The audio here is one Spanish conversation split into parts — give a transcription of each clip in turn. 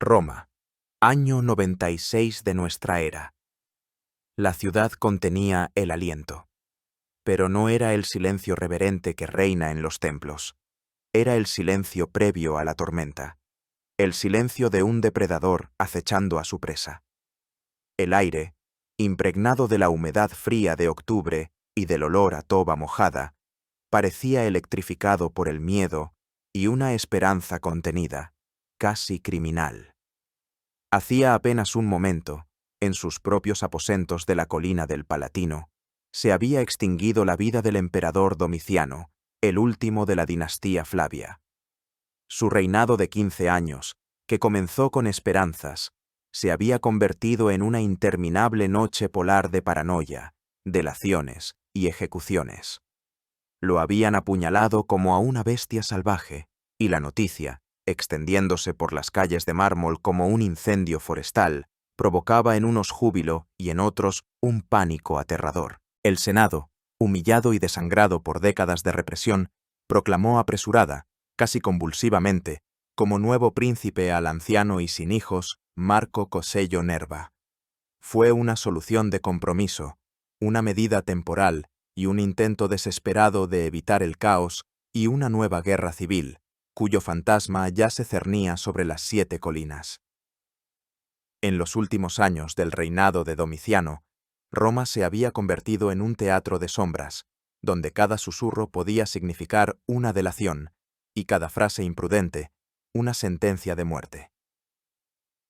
Roma, año 96 de nuestra era. La ciudad contenía el aliento. Pero no era el silencio reverente que reina en los templos. Era el silencio previo a la tormenta. El silencio de un depredador acechando a su presa. El aire, impregnado de la humedad fría de octubre y del olor a toba mojada, parecía electrificado por el miedo y una esperanza contenida, casi criminal. Hacía apenas un momento, en sus propios aposentos de la colina del Palatino, se había extinguido la vida del emperador Domiciano, el último de la dinastía Flavia. Su reinado de 15 años, que comenzó con esperanzas, se había convertido en una interminable noche polar de paranoia, delaciones y ejecuciones. Lo habían apuñalado como a una bestia salvaje, y la noticia, extendiéndose por las calles de mármol como un incendio forestal, provocaba en unos júbilo y en otros un pánico aterrador. El Senado, humillado y desangrado por décadas de represión, proclamó apresurada, casi convulsivamente, como nuevo príncipe al anciano y sin hijos Marco Cosello Nerva. Fue una solución de compromiso, una medida temporal y un intento desesperado de evitar el caos y una nueva guerra civil, cuyo fantasma ya se cernía sobre las 7 colinas. En los últimos años del reinado de Domiciano, Roma se había convertido en un teatro de sombras, donde cada susurro podía significar una delación y cada frase imprudente una sentencia de muerte.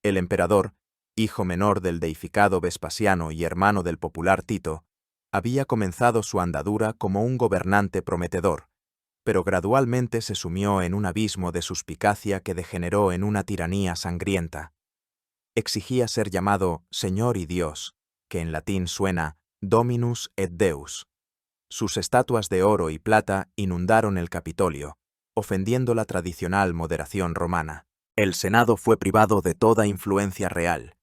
El emperador, hijo menor del deificado Vespasiano y hermano del popular Tito, había comenzado su andadura como un gobernante prometedor, pero gradualmente se sumió en un abismo de suspicacia que degeneró en una tiranía sangrienta. Exigía ser llamado Señor y Dios, que en latín suena Dominus et Deus. Sus estatuas de oro y plata inundaron el Capitolio, ofendiendo la tradicional moderación romana. El Senado fue privado de toda influencia real,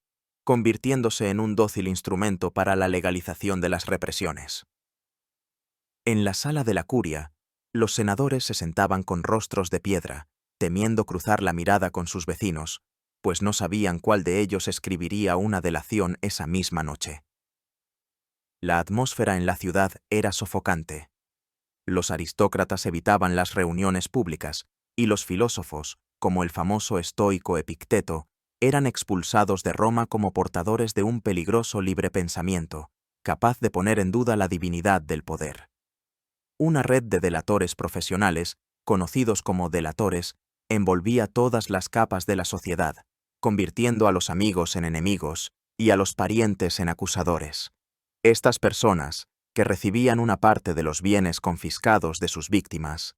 convirtiéndose en un dócil instrumento para la legalización de las represiones. En la sala de la curia, los senadores se sentaban con rostros de piedra, temiendo cruzar la mirada con sus vecinos, pues no sabían cuál de ellos escribiría una delación esa misma noche. La atmósfera en la ciudad era sofocante. Los aristócratas evitaban las reuniones públicas, y los filósofos, como el famoso estoico Epicteto, eran expulsados de Roma como portadores de un peligroso libre pensamiento, capaz de poner en duda la divinidad del poder. Una red de delatores profesionales, conocidos como delatores, envolvía todas las capas de la sociedad, convirtiendo a los amigos en enemigos y a los parientes en acusadores. Estas personas, que recibían una parte de los bienes confiscados de sus víctimas,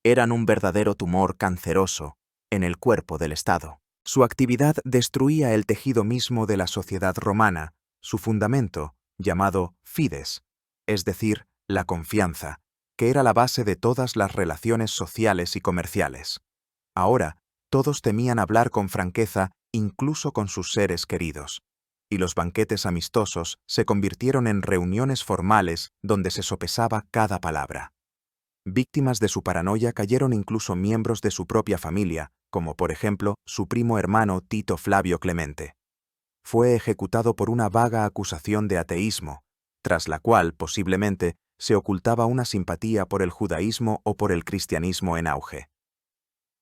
eran un verdadero tumor canceroso en el cuerpo del Estado. Su actividad destruía el tejido mismo de la sociedad romana, su fundamento, llamado fides, es decir, la confianza, que era la base de todas las relaciones sociales y comerciales. Ahora, todos temían hablar con franqueza incluso con sus seres queridos, y los banquetes amistosos se convirtieron en reuniones formales donde se sopesaba cada palabra. Víctimas de su paranoia cayeron incluso miembros de su propia familia, como por ejemplo su primo hermano Tito Flavio Clemente. Fue ejecutado por una vaga acusación de ateísmo, tras la cual posiblemente se ocultaba una simpatía por el judaísmo o por el cristianismo en auge.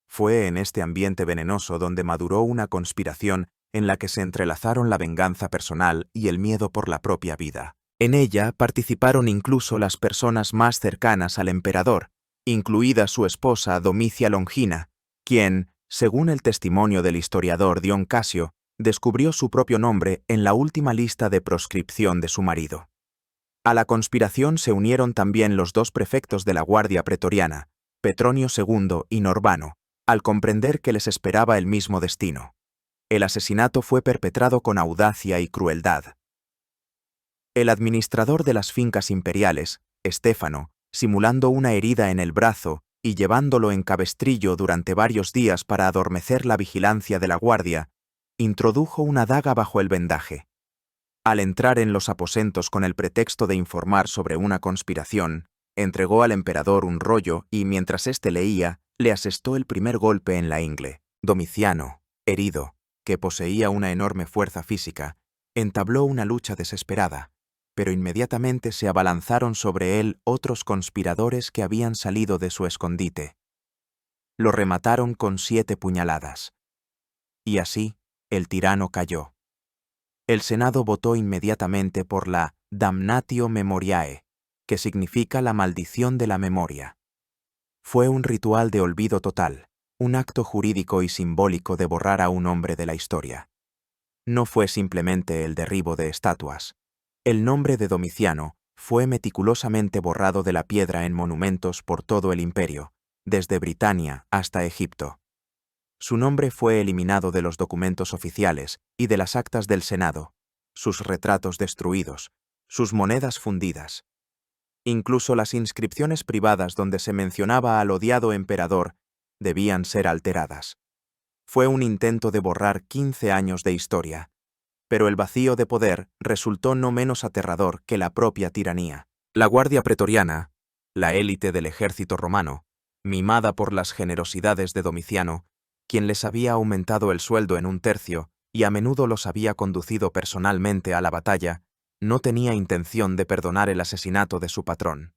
Fue en este ambiente venenoso donde maduró una conspiración en la que se entrelazaron la venganza personal y el miedo por la propia vida. En ella participaron incluso las personas más cercanas al emperador, incluida su esposa Domicia Longina, quien, según el testimonio del historiador Dion Casio, descubrió su propio nombre en la última lista de proscripción de su marido. A la conspiración se unieron también los 2 prefectos de la Guardia Pretoriana, Petronio II y Norbano, al comprender que les esperaba el mismo destino. El asesinato fue perpetrado con audacia y crueldad. El administrador de las fincas imperiales, Estéfano, simulando una herida en el brazo y llevándolo en cabestrillo durante varios días para adormecer la vigilancia de la guardia, introdujo una daga bajo el vendaje. Al entrar en los aposentos con el pretexto de informar sobre una conspiración, entregó al emperador un rollo y, mientras éste leía, le asestó el primer golpe en la ingle. Domiciano, herido, que poseía una enorme fuerza física, entabló una lucha desesperada, pero inmediatamente se abalanzaron sobre él otros conspiradores que habían salido de su escondite. Lo remataron con 7 puñaladas. Y así, el tirano cayó. El Senado votó inmediatamente por la Damnatio Memoriae, que significa la maldición de la memoria. Fue un ritual de olvido total, un acto jurídico y simbólico de borrar a un hombre de la historia. No fue simplemente el derribo de estatuas. El nombre de Domiciano fue meticulosamente borrado de la piedra en monumentos por todo el imperio, desde Britania hasta Egipto. Su nombre fue eliminado de los documentos oficiales y de las actas del Senado, sus retratos destruidos, sus monedas fundidas. Incluso las inscripciones privadas donde se mencionaba al odiado emperador debían ser alteradas. Fue un intento de borrar 15 años de historia, pero el vacío de poder resultó no menos aterrador que la propia tiranía. La Guardia Pretoriana, la élite del ejército romano, mimada por las generosidades de Domiciano, quien les había aumentado el sueldo en 1/3 y a menudo los había conducido personalmente a la batalla, no tenía intención de perdonar el asesinato de su patrón.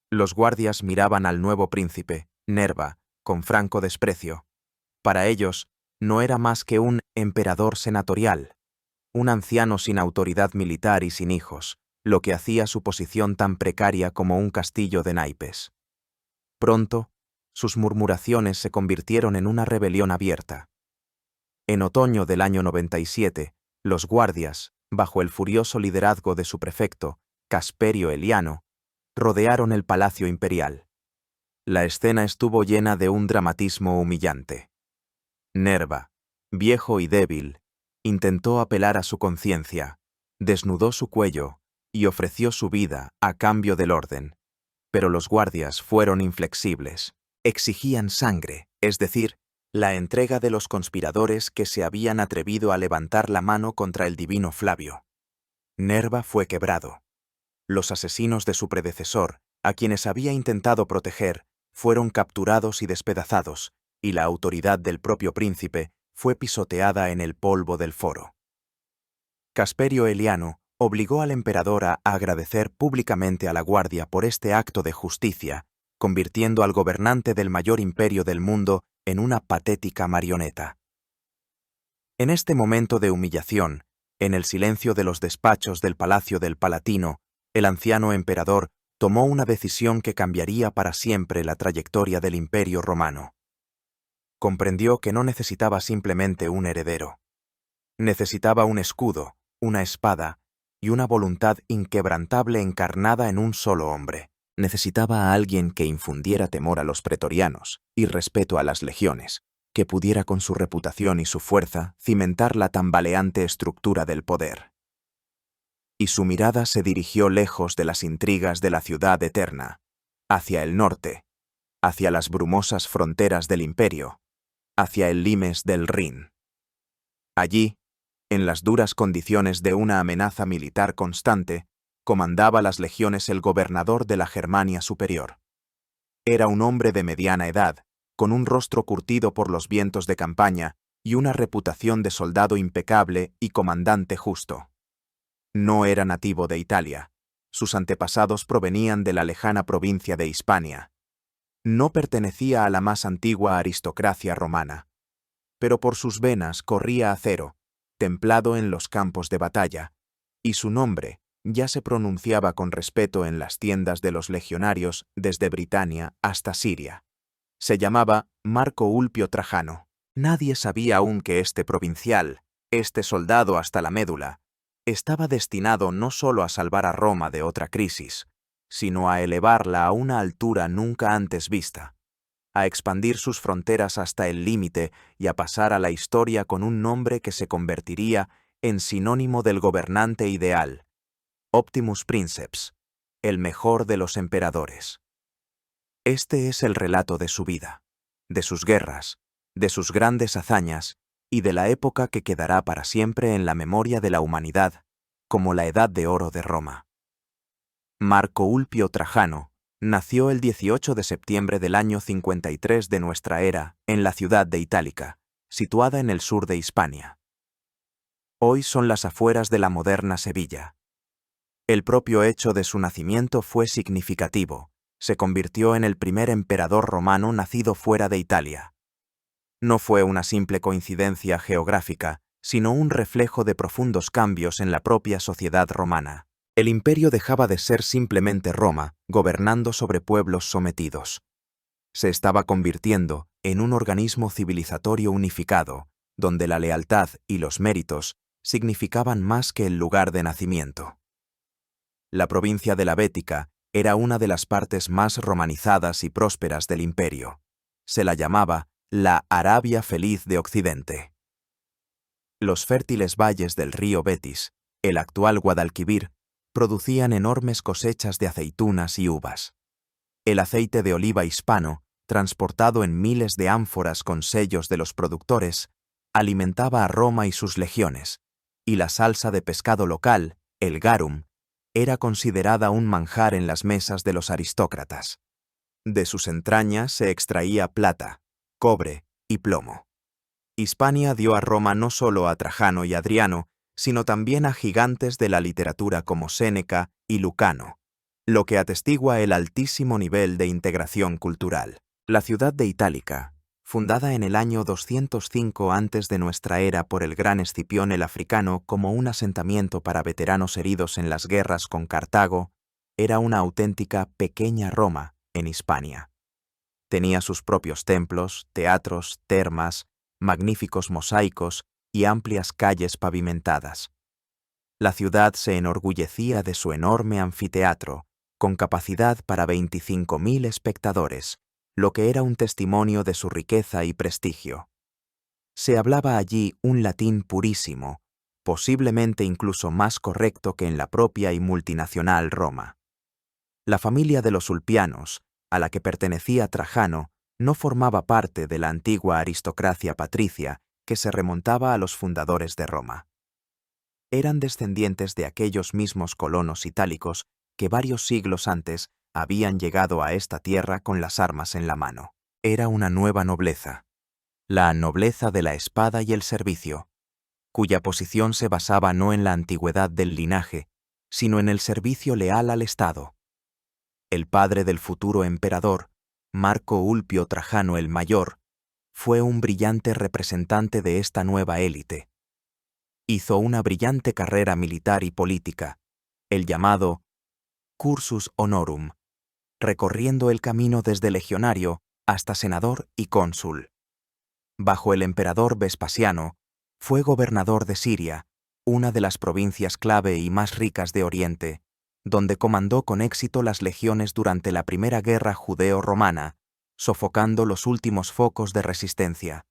Los guardias miraban al nuevo príncipe, Nerva, con franco desprecio. Para ellos, no era más que un emperador senatorial, un anciano sin autoridad militar y sin hijos, lo que hacía su posición tan precaria como un castillo de naipes. Pronto, sus murmuraciones se convirtieron en una rebelión abierta. En otoño del año 97, los guardias, bajo el furioso liderazgo de su prefecto, Casperio Eliano, rodearon el palacio imperial. La escena estuvo llena de un dramatismo humillante. Nerva, viejo y débil, intentó apelar a su conciencia, desnudó su cuello y ofreció su vida a cambio del orden, pero los guardias fueron inflexibles. Exigían sangre, es decir, la entrega de los conspiradores que se habían atrevido a levantar la mano contra el divino Flavio. Nerva fue quebrado. Los asesinos de su predecesor, a quienes había intentado proteger, fueron capturados y despedazados, y la autoridad del propio príncipe fue pisoteada en el polvo del foro. Casperio Eliano obligó al emperador a agradecer públicamente a la Guardia por este acto de justicia, convirtiendo al gobernante del mayor imperio del mundo en una patética marioneta. En este momento de humillación, en el silencio de los despachos del Palacio del Palatino, el anciano emperador tomó una decisión que cambiaría para siempre la trayectoria del Imperio romano. Comprendió que no necesitaba simplemente un heredero. Necesitaba un escudo, una espada y una voluntad inquebrantable encarnada en un solo hombre. Necesitaba a alguien que infundiera temor a los pretorianos y respeto a las legiones, que pudiera con su reputación y su fuerza cimentar la tambaleante estructura del poder. Y su mirada se dirigió lejos de las intrigas de la ciudad eterna, hacia el norte, hacia las brumosas fronteras del imperio, hacia el limes del Rin. Allí, en las duras condiciones de una amenaza militar constante, comandaba las legiones el gobernador de la Germania Superior. Era un hombre de mediana edad, con un rostro curtido por los vientos de campaña y una reputación de soldado impecable y comandante justo. No era nativo de Italia. Sus antepasados provenían de la lejana provincia de Hispania. No pertenecía a la más antigua aristocracia romana. Pero por sus venas corría acero, templado en los campos de batalla, y su nombre ya se pronunciaba con respeto en las tiendas de los legionarios desde Britania hasta Siria. Se llamaba Marco Ulpio Trajano. Nadie sabía aún que este provincial, este soldado hasta la médula, estaba destinado no solo a salvar a Roma de otra crisis, sino a elevarla a una altura nunca antes vista, a expandir sus fronteras hasta el límite y a pasar a la historia con un nombre que se convertiría en sinónimo del gobernante ideal, Optimus Princeps, el mejor de los emperadores. Este es el relato de su vida, de sus guerras, de sus grandes hazañas y de la época que quedará para siempre en la memoria de la humanidad, como la Edad de Oro de Roma. Marco Ulpio Trajano nació el 18 de septiembre del año 53 de nuestra era en la ciudad de Itálica, situada en el sur de Hispania. Hoy son las afueras de la moderna Sevilla. El propio hecho de su nacimiento fue significativo. Se convirtió en el primer emperador romano nacido fuera de Italia. No fue una simple coincidencia geográfica, sino un reflejo de profundos cambios en la propia sociedad romana. El imperio dejaba de ser simplemente Roma, gobernando sobre pueblos sometidos. Se estaba convirtiendo en un organismo civilizatorio unificado, donde la lealtad y los méritos significaban más que el lugar de nacimiento. La provincia de la Bética era una de las partes más romanizadas y prósperas del imperio. Se la llamaba la Arabia Feliz de Occidente. Los fértiles valles del río Betis, el actual Guadalquivir, producían enormes cosechas de aceitunas y uvas. El aceite de oliva hispano, transportado en miles de ánforas con sellos de los productores, alimentaba a Roma y sus legiones, y la salsa de pescado local, el garum, era considerada un manjar en las mesas de los aristócratas. De sus entrañas se extraía plata, cobre y plomo. Hispania dio a Roma no solo a Trajano y Adriano, sino también a gigantes de la literatura como Séneca y Lucano, lo que atestigua el altísimo nivel de integración cultural. La ciudad de Itálica, fundada en el año 205 antes de nuestra era por el gran Escipión el Africano como un asentamiento para veteranos heridos en las guerras con Cartago, era una auténtica pequeña Roma en Hispania. Tenía sus propios templos, teatros, termas, magníficos mosaicos y amplias calles pavimentadas. La ciudad se enorgullecía de su enorme anfiteatro, con capacidad para 25.000 espectadores, lo que era un testimonio de su riqueza y prestigio. Se hablaba allí un latín purísimo, posiblemente incluso más correcto que en la propia y multinacional Roma. La familia de los Ulpianos, a la que pertenecía Trajano, no formaba parte de la antigua aristocracia patricia que se remontaba a los fundadores de Roma. Eran descendientes de aquellos mismos colonos itálicos que varios siglos antes habían llegado a esta tierra con las armas en la mano. Era una nueva nobleza, la nobleza de la espada y el servicio, cuya posición se basaba no en la antigüedad del linaje, sino en el servicio leal al Estado. El padre del futuro emperador, Marco Ulpio Trajano el Mayor, fue un brillante representante de esta nueva élite. Hizo una brillante carrera militar y política, el llamado cursus honorum, recorriendo el camino desde legionario hasta senador y cónsul. Bajo el emperador Vespasiano, fue gobernador de Siria, una de las provincias clave y más ricas de Oriente, donde comandó con éxito las legiones durante la Primera Guerra Judeo-Romana, sofocando los últimos focos de resistencia.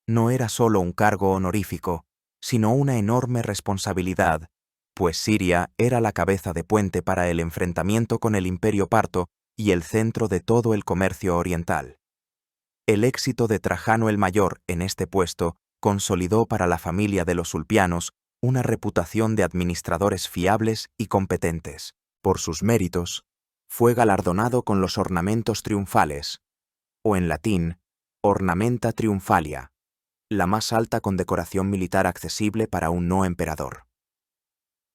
No era solo un cargo honorífico, sino una enorme responsabilidad, pues Siria era la cabeza de puente para el enfrentamiento con el Imperio Parto y el centro de todo el comercio oriental. El éxito de Trajano el Mayor en este puesto consolidó para la familia de los Ulpianos una reputación de administradores fiables y competentes. Por sus méritos, fue galardonado con los ornamentos triunfales, o en latín, ornamenta triunfalia, la más alta condecoración militar accesible para un no emperador.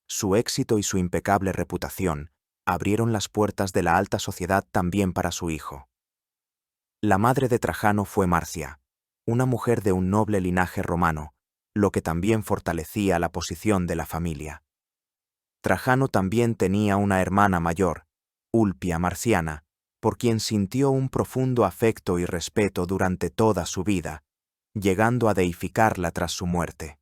Su éxito y su impecable reputación abrieron las puertas de la alta sociedad también para su hijo. La madre de Trajano fue Marcia, una mujer de un noble linaje romano, lo que también fortalecía la posición de la familia. Trajano también tenía una hermana mayor, Ulpia Marciana, por quien sintió un profundo afecto y respeto durante toda su vida, llegando a deificarla tras su muerte.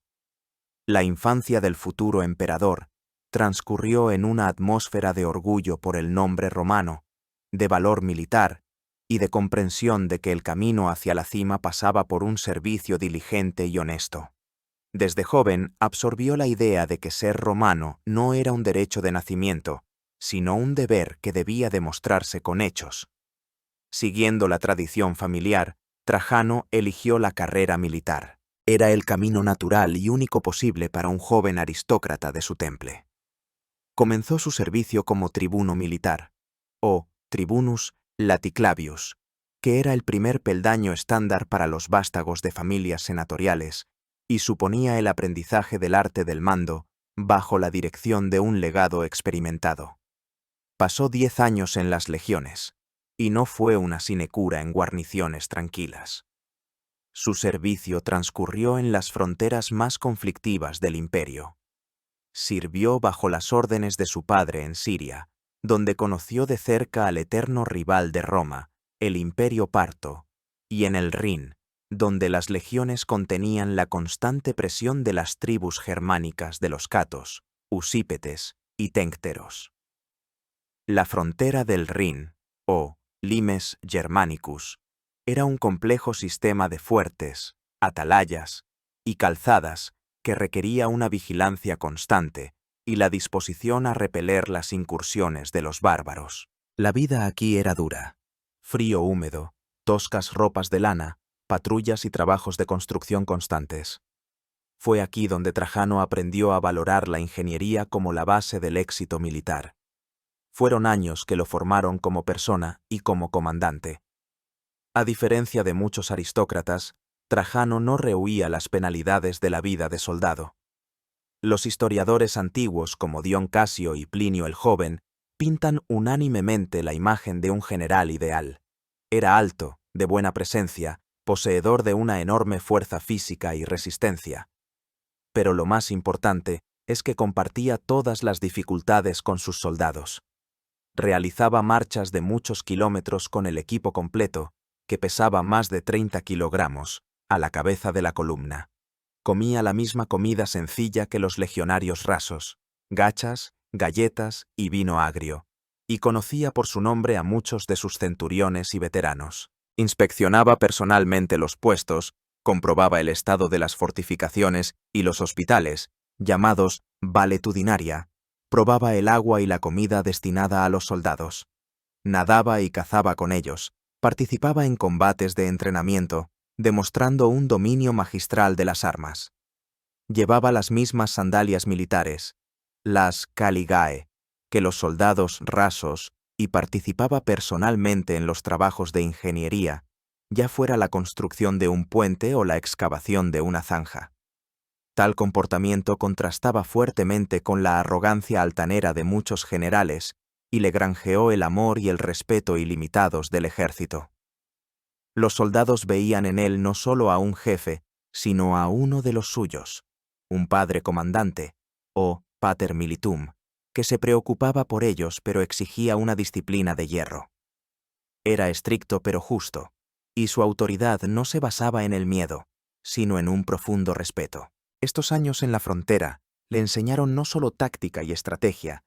La infancia del futuro emperador transcurrió en una atmósfera de orgullo por el nombre romano, de valor militar y de comprensión de que el camino hacia la cima pasaba por un servicio diligente y honesto. Desde joven absorbió la idea de que ser romano no era un derecho de nacimiento, sino un deber que debía demostrarse con hechos. Siguiendo la tradición familiar, Trajano eligió la carrera militar. Era el camino natural y único posible para un joven aristócrata de su temple. Comenzó su servicio como tribuno militar, o tribunus laticlavius, que era el primer peldaño estándar para los vástagos de familias senatoriales y suponía el aprendizaje del arte del mando bajo la dirección de un legado experimentado. Pasó 10 años en las legiones, y no fue una sinecura en guarniciones tranquilas. Su servicio transcurrió en las fronteras más conflictivas del imperio. Sirvió bajo las órdenes de su padre en Siria, donde conoció de cerca al eterno rival de Roma, el Imperio Parto, y en el Rin, donde las legiones contenían la constante presión de las tribus germánicas de los catos, usípetes y téncteros. La frontera del Rin, o Limes Germanicus, era un complejo sistema de fuertes, atalayas y calzadas que requería una vigilancia constante y la disposición a repeler las incursiones de los bárbaros. La vida aquí era dura, frío húmedo, toscas ropas de lana, patrullas y trabajos de construcción constantes. Fue aquí donde Trajano aprendió a valorar la ingeniería como la base del éxito militar. Fueron años que lo formaron como persona y como comandante. A diferencia de muchos aristócratas, Trajano no rehuía las penalidades de la vida de soldado. Los historiadores antiguos como Dion Casio y Plinio el Joven pintan unánimemente la imagen de un general ideal. Era alto, de buena presencia, poseedor de una enorme fuerza física y resistencia. Pero lo más importante es que compartía todas las dificultades con sus soldados. Realizaba marchas de muchos kilómetros con el equipo completo, que pesaba más de 30 kilogramos, a la cabeza de la columna. Comía la misma comida sencilla que los legionarios rasos, gachas, galletas y vino agrio, y conocía por su nombre a muchos de sus centuriones y veteranos. Inspeccionaba personalmente los puestos, comprobaba el estado de las fortificaciones y los hospitales, llamados valetudinaria, probaba el agua y la comida destinada a los soldados. Nadaba y cazaba con ellos, participaba en combates de entrenamiento, demostrando un dominio magistral de las armas. Llevaba las mismas sandalias militares, las caligae, que los soldados rasos y participaba personalmente en los trabajos de ingeniería, ya fuera la construcción de un puente o la excavación de una zanja. Tal comportamiento contrastaba fuertemente con la arrogancia altanera de muchos generales y le granjeó el amor y el respeto ilimitados del ejército. Los soldados veían en él no solo a un jefe, sino a uno de los suyos, un padre comandante, o pater militum, que se preocupaba por ellos pero exigía una disciplina de hierro. Era estricto pero justo, y su autoridad no se basaba en el miedo, sino en un profundo respeto. Estos años en la frontera le enseñaron no solo táctica y estrategia,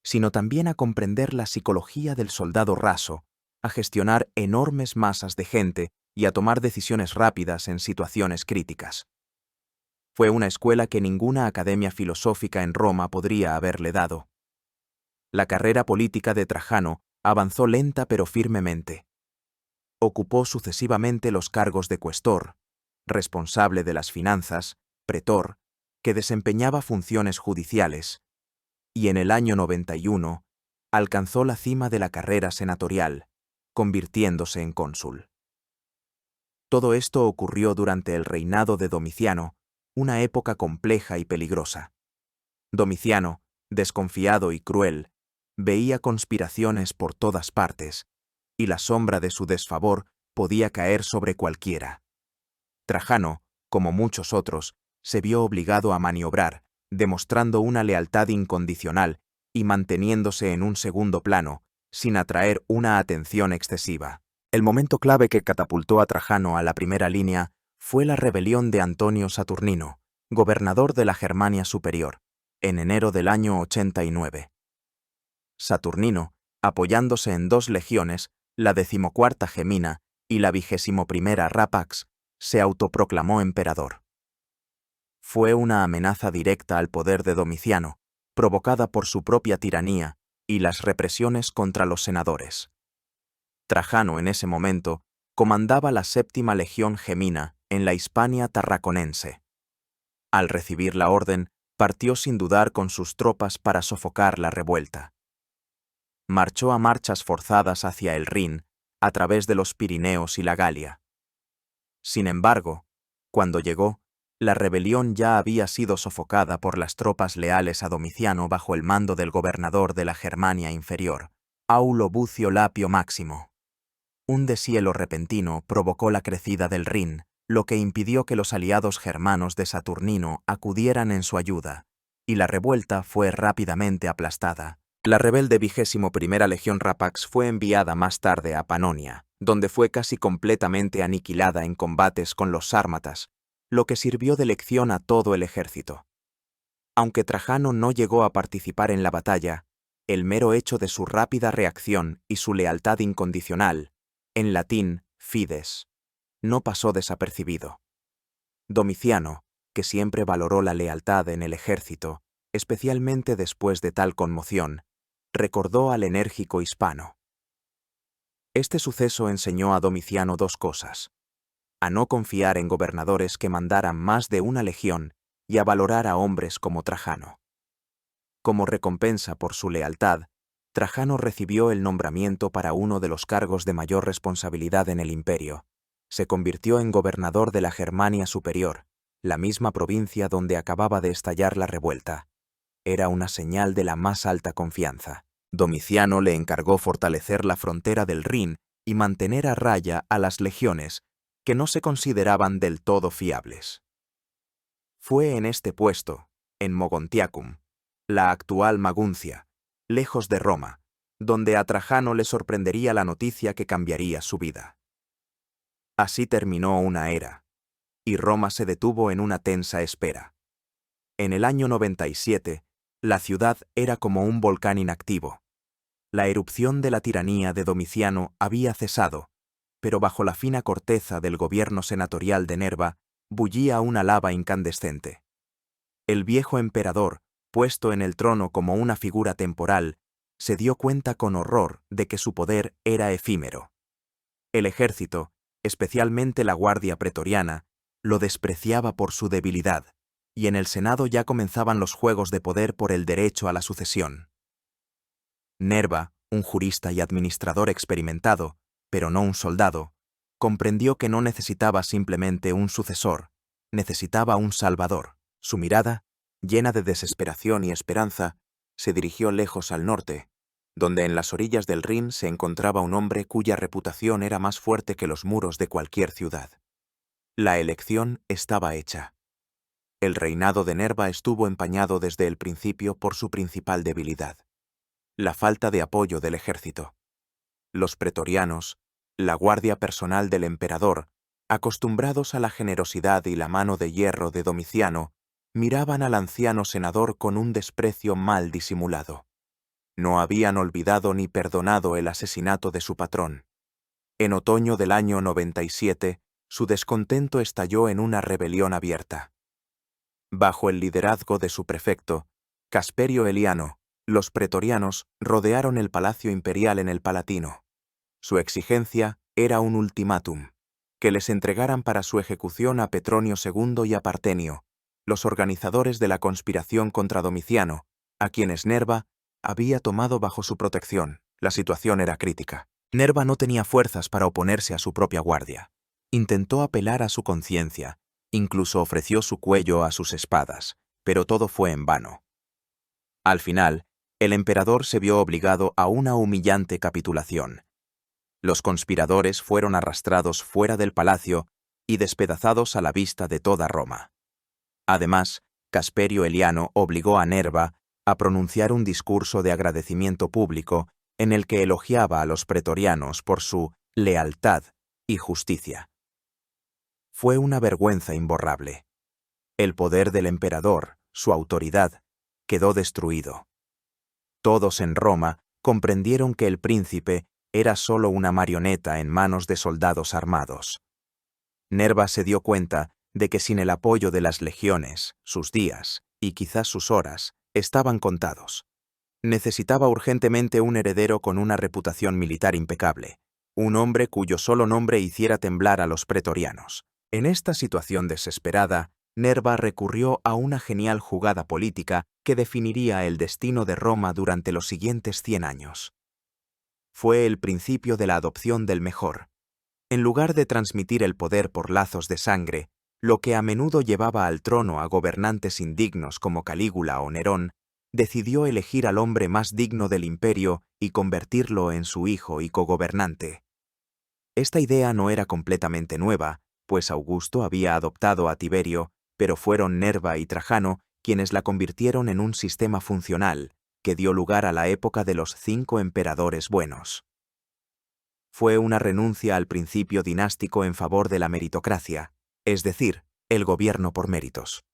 sino también a comprender la psicología del soldado raso, a gestionar enormes masas de gente y a tomar decisiones rápidas en situaciones críticas. Fue una escuela que ninguna academia filosófica en Roma podría haberle dado. La carrera política de Trajano avanzó lenta pero firmemente. Ocupó sucesivamente los cargos de cuestor, responsable de las finanzas, pretor, que desempeñaba funciones judiciales, y en el año 91 alcanzó la cima de la carrera senatorial, convirtiéndose en cónsul. Todo esto ocurrió durante el reinado de Domiciano, una época compleja y peligrosa. Domiciano, desconfiado y cruel, veía conspiraciones por todas partes, y la sombra de su desfavor podía caer sobre cualquiera. Trajano, como muchos otros, se vio obligado a maniobrar, demostrando una lealtad incondicional y manteniéndose en un segundo plano, sin atraer una atención excesiva. El momento clave que catapultó a Trajano a la primera línea fue la rebelión de Antonio Saturnino, gobernador de la Germania Superior, en enero del año 89. Saturnino, apoyándose en 2 legiones, la 14ª Gemina y la 21ª Rapax, se autoproclamó emperador. Fue una amenaza directa al poder de Domiciano, provocada por su propia tiranía y las represiones contra los senadores. Trajano, en ese momento, comandaba la 7ª Legión Gemina en la Hispania tarraconense. Al recibir la orden, partió sin dudar con sus tropas para sofocar la revuelta. Marchó a marchas forzadas hacia el Rin, a través de los Pirineos y la Galia. Sin embargo, cuando llegó, la rebelión ya había sido sofocada por las tropas leales a Domiciano bajo el mando del gobernador de la Germania Inferior, Aulo Bucio Lapio Máximo. Un deshielo repentino provocó la crecida del Rin, lo que impidió que los aliados germanos de Saturnino acudieran en su ayuda, y la revuelta fue rápidamente aplastada. La rebelde 21ª Legión Rapax fue enviada más tarde a Panonia, donde fue casi completamente aniquilada en combates con los sármatas, lo que sirvió de lección a todo el ejército. Aunque Trajano no llegó a participar en la batalla, el mero hecho de su rápida reacción y su lealtad incondicional, en latín, fides, no pasó desapercibido. Domiciano, que siempre valoró la lealtad en el ejército, especialmente después de tal conmoción, recordó al enérgico hispano. Este suceso enseñó a Domiciano dos cosas: a no confiar en gobernadores que mandaran más de una legión y a valorar a hombres como Trajano. Como recompensa por su lealtad, Trajano recibió el nombramiento para uno de los cargos de mayor responsabilidad en el imperio. Se convirtió en gobernador de la Germania Superior, la misma provincia donde acababa de estallar la revuelta. Era una señal de la más alta confianza. Domiciano le encargó fortalecer la frontera del Rin y mantener a raya a las legiones que no se consideraban del todo fiables. Fue en este puesto, en Mogontiacum, la actual Maguncia, lejos de Roma, donde a Trajano le sorprendería la noticia que cambiaría su vida. Así terminó una era, y Roma se detuvo en una tensa espera. En el año 97, la ciudad era como un volcán inactivo. La erupción de la tiranía de Domiciano había cesado, pero bajo la fina corteza del gobierno senatorial de Nerva bullía una lava incandescente. El viejo emperador, puesto en el trono como una figura temporal, se dio cuenta con horror de que su poder era efímero. El ejército, especialmente la guardia pretoriana, lo despreciaba por su debilidad, y en el Senado ya comenzaban los juegos de poder por el derecho a la sucesión. Nerva, un jurista y administrador experimentado, pero no un soldado, comprendió que no necesitaba simplemente un sucesor, necesitaba un salvador. Su mirada, llena de desesperación y esperanza, se dirigió lejos al norte, donde en las orillas del Rin se encontraba un hombre cuya reputación era más fuerte que los muros de cualquier ciudad. La elección estaba hecha. El reinado de Nerva estuvo empañado desde el principio por su principal debilidad: la falta de apoyo del ejército. Los pretorianos, la guardia personal del emperador, acostumbrados a la generosidad y la mano de hierro de Domiciano, miraban al anciano senador con un desprecio mal disimulado. No habían olvidado ni perdonado el asesinato de su patrón. En otoño del año 97, su descontento estalló en una rebelión abierta. Bajo el liderazgo de su prefecto, Casperio Eliano, los pretorianos rodearon el palacio imperial en el Palatino. Su exigencia era un ultimátum: que les entregaran para su ejecución a Petronio II y a Partenio, los organizadores de la conspiración contra Domiciano, a quienes Nerva había tomado bajo su protección. La situación era crítica. Nerva no tenía fuerzas para oponerse a su propia guardia. Intentó apelar a su conciencia, incluso ofreció su cuello a sus espadas, pero todo fue en vano. Al final, el emperador se vio obligado a una humillante capitulación. Los conspiradores fueron arrastrados fuera del palacio y despedazados a la vista de toda Roma. Además, Casperio Eliano obligó a Nerva a pronunciar un discurso de agradecimiento público en el que elogiaba a los pretorianos por su lealtad y justicia. Fue una vergüenza imborrable. El poder del emperador, su autoridad, quedó destruido. Todos en Roma comprendieron que el príncipe era solo una marioneta en manos de soldados armados. Nerva se dio cuenta de que sin el apoyo de las legiones, sus días, y quizás sus horas, estaban contados. Necesitaba urgentemente un heredero con una reputación militar impecable, un hombre cuyo solo nombre hiciera temblar a los pretorianos. En esta situación desesperada, Nerva recurrió a una genial jugada política que definiría el destino de Roma durante los siguientes 100 años. fue el principio de la adopción del mejor. En lugar de transmitir el poder por lazos de sangre, lo que a menudo llevaba al trono a gobernantes indignos como Calígula o Nerón, decidió elegir al hombre más digno del imperio y convertirlo en su hijo y cogobernante. Esta idea no era completamente nueva, pues Augusto había adoptado a Tiberio, pero fueron Nerva y Trajano quienes la convirtieron en un sistema funcional que dio lugar a la época de los 5 emperadores buenos. Fue una renuncia al principio dinástico en favor de la meritocracia, es decir, el gobierno por méritos.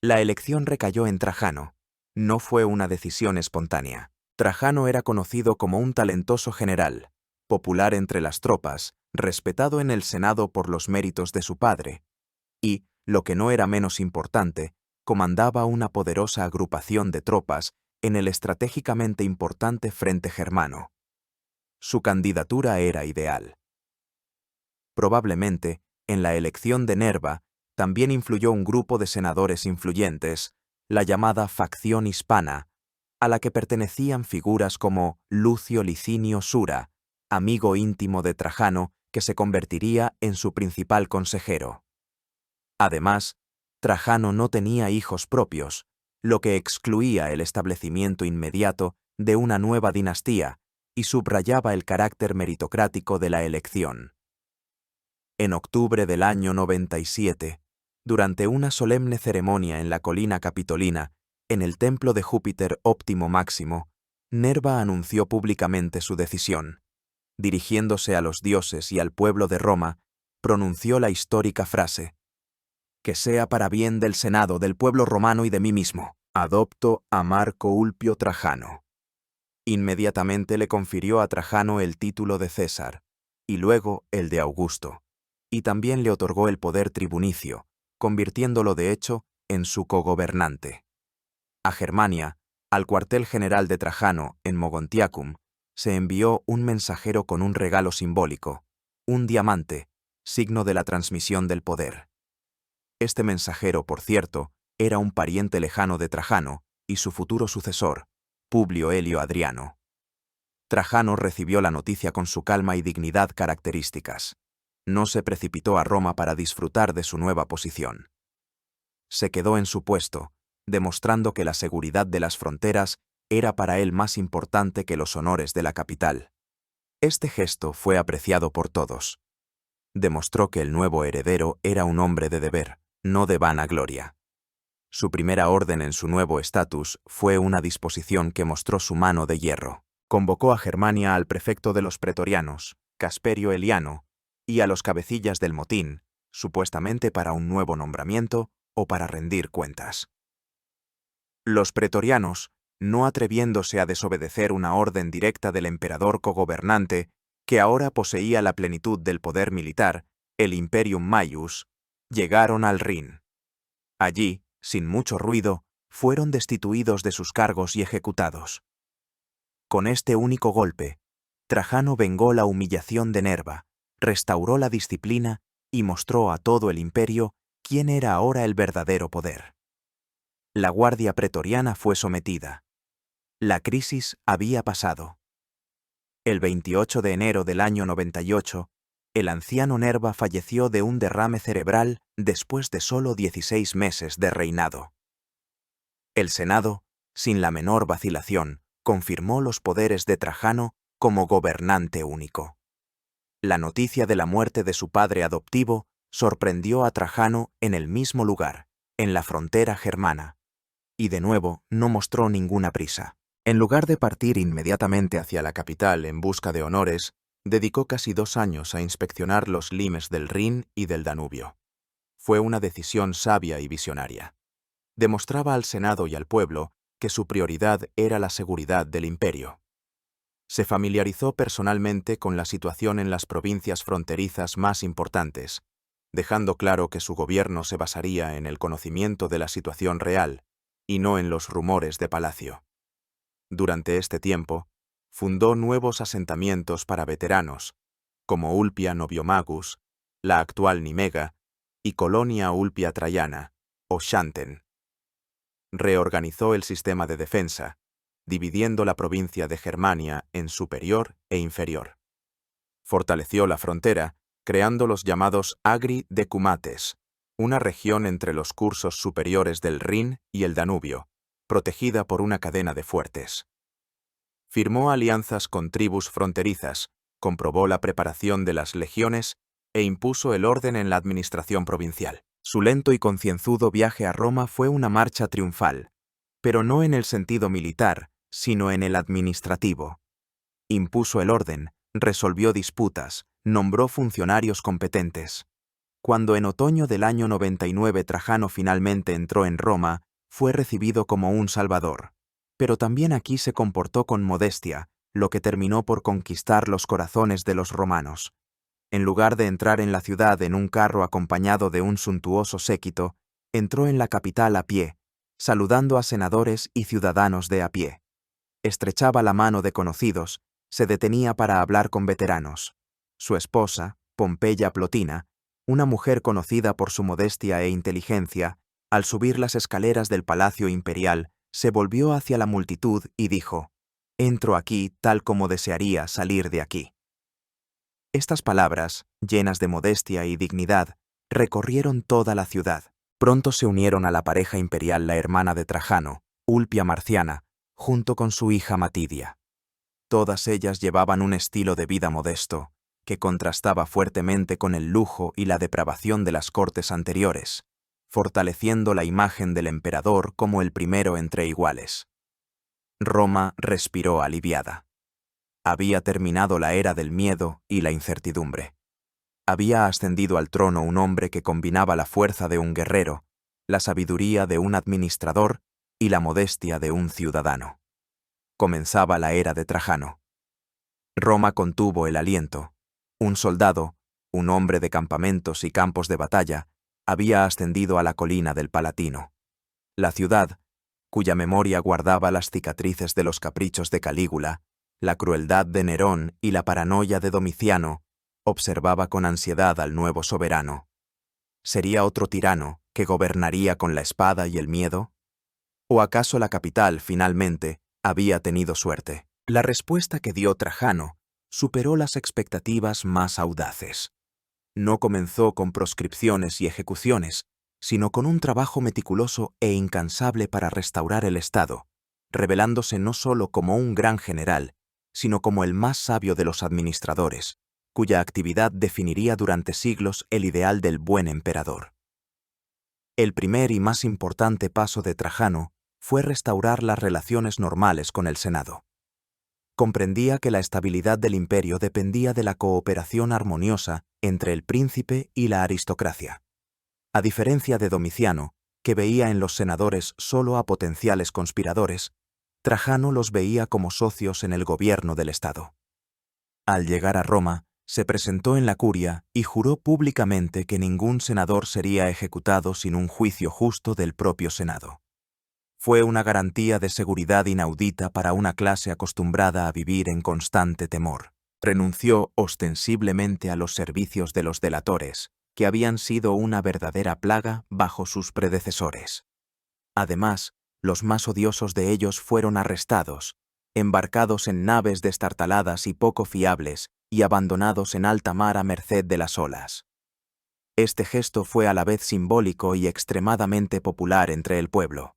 La elección recayó en Trajano. No fue una decisión espontánea. Trajano era conocido como un talentoso general, popular entre las tropas, respetado en el Senado por los méritos de su padre, y, lo que no era menos importante, comandaba una poderosa agrupación de tropas en el estratégicamente importante Frente Germano. Su candidatura era ideal. Probablemente, en la elección de Nerva, también influyó un grupo de senadores influyentes, la llamada facción hispana, a la que pertenecían figuras como Lucio Licinio Sura, amigo íntimo de Trajano, que se convertiría en su principal consejero. Además, Trajano no tenía hijos propios, lo que excluía el establecimiento inmediato de una nueva dinastía y subrayaba el carácter meritocrático de la elección. En octubre del año 97, durante una solemne ceremonia en la colina capitolina, en el templo de Júpiter Óptimo Máximo, Nerva anunció públicamente su decisión. Dirigiéndose a los dioses y al pueblo de Roma, pronunció la histórica frase: «Que sea para bien del Senado, del pueblo romano y de mí mismo. Adopto a Marco Ulpio Trajano». Inmediatamente le confirió a Trajano el título de César, y luego el de Augusto, y también le otorgó el poder tribunicio, convirtiéndolo de hecho en su cogobernante. A Germania, al cuartel general de Trajano en Mogontiacum, se envió un mensajero con un regalo simbólico, un diamante, signo de la transmisión del poder. Este mensajero, por cierto, era un pariente lejano de Trajano y su futuro sucesor, Publio Helio Adriano. Trajano recibió la noticia con su calma y dignidad características. No se precipitó a Roma para disfrutar de su nueva posición. Se quedó en su puesto, demostrando que la seguridad de las fronteras era para él más importante que los honores de la capital. Este gesto fue apreciado por todos. Demostró que el nuevo heredero era un hombre de deber, no de vanagloria. Su primera orden en su nuevo estatus fue una disposición que mostró su mano de hierro. Convocó a Germania al prefecto de los pretorianos, Casperio Eliano, y a los cabecillas del motín, supuestamente para un nuevo nombramiento o para rendir cuentas. Los pretorianos, no atreviéndose a desobedecer una orden directa del emperador cogobernante, que ahora poseía la plenitud del poder militar, el Imperium Maius, llegaron al Rin. Allí, sin mucho ruido, fueron destituidos de sus cargos y ejecutados. Con este único golpe, Trajano vengó la humillación de Nerva, restauró la disciplina y mostró a todo el imperio quién era ahora el verdadero poder. La guardia pretoriana fue sometida. La crisis había pasado. El 28 de enero del año 98, el anciano Nerva falleció de un derrame cerebral después de solo 16 meses de reinado. El Senado, sin la menor vacilación, confirmó los poderes de Trajano como gobernante único. La noticia de la muerte de su padre adoptivo sorprendió a Trajano en el mismo lugar, en la frontera germana, y de nuevo no mostró ninguna prisa. En lugar de partir inmediatamente hacia la capital en busca de honores, dedicó casi 2 años a inspeccionar los limes del Rin y del Danubio. Fue una decisión sabia y visionaria. Demostraba al Senado y al pueblo que su prioridad era la seguridad del imperio. Se familiarizó personalmente con la situación en las provincias fronterizas más importantes, dejando claro que su gobierno se basaría en el conocimiento de la situación real y no en los rumores de palacio. Durante este tiempo, fundó nuevos asentamientos para veteranos, como Ulpia Noviomagus, la actual Nimega, y Colonia Ulpia Traiana, o Xanten. Reorganizó el sistema de defensa, dividiendo la provincia de Germania en superior e inferior. Fortaleció la frontera, creando los llamados Agri Decumates, una región entre los cursos superiores del Rin y el Danubio, protegida por una cadena de fuertes. Firmó alianzas con tribus fronterizas, comprobó la preparación de las legiones e impuso el orden en la administración provincial. Su lento y concienzudo viaje a Roma fue una marcha triunfal, pero no en el sentido militar, sino en el administrativo. Impuso el orden, resolvió disputas, nombró funcionarios competentes. Cuando en otoño del año 99 Trajano finalmente entró en Roma, fue recibido como un salvador. Pero también aquí se comportó con modestia, lo que terminó por conquistar los corazones de los romanos. En lugar de entrar en la ciudad en un carro acompañado de un suntuoso séquito, entró en la capital a pie, saludando a senadores y ciudadanos de a pie. Estrechaba la mano de conocidos, se detenía para hablar con veteranos. Su esposa, Pompeya Plotina, una mujer conocida por su modestia e inteligencia, al subir las escaleras del Palacio Imperial, se volvió hacia la multitud y dijo: «Entro aquí tal como desearía salir de aquí». Estas palabras, llenas de modestia y dignidad, recorrieron toda la ciudad. Pronto se unieron a la pareja imperial la hermana de Trajano, Ulpia Marciana, junto con su hija Matidia. Todas ellas llevaban un estilo de vida modesto, que contrastaba fuertemente con el lujo y la depravación de las cortes anteriores, fortaleciendo la imagen del emperador como el primero entre iguales. Roma respiró aliviada. Había terminado la era del miedo y la incertidumbre. Había ascendido al trono un hombre que combinaba la fuerza de un guerrero, la sabiduría de un administrador y la modestia de un ciudadano. Comenzaba la era de Trajano. Roma contuvo el aliento. Un soldado, un hombre de campamentos y campos de batalla, había ascendido a la colina del Palatino. La ciudad, cuya memoria guardaba las cicatrices de los caprichos de Calígula, la crueldad de Nerón y la paranoia de Domiciano, observaba con ansiedad al nuevo soberano. ¿Sería otro tirano que gobernaría con la espada y el miedo? ¿O acaso la capital, finalmente, había tenido suerte? La respuesta que dio Trajano superó las expectativas más audaces. No comenzó con proscripciones y ejecuciones, sino con un trabajo meticuloso e incansable para restaurar el Estado, revelándose no solo como un gran general, sino como el más sabio de los administradores, cuya actividad definiría durante siglos el ideal del buen emperador. El primer y más importante paso de Trajano fue restaurar las relaciones normales con el Senado. Comprendía que la estabilidad del imperio dependía de la cooperación armoniosa entre el príncipe y la aristocracia. A diferencia de Domiciano, que veía en los senadores solo a potenciales conspiradores, Trajano los veía como socios en el gobierno del Estado. Al llegar a Roma, se presentó en la curia y juró públicamente que ningún senador sería ejecutado sin un juicio justo del propio Senado. Fue una garantía de seguridad inaudita para una clase acostumbrada a vivir en constante temor. Renunció ostensiblemente a los servicios de los delatores, que habían sido una verdadera plaga bajo sus predecesores. Además, los más odiosos de ellos fueron arrestados, embarcados en naves destartaladas y poco fiables y abandonados en alta mar a merced de las olas. Este gesto fue a la vez simbólico y extremadamente popular entre el pueblo.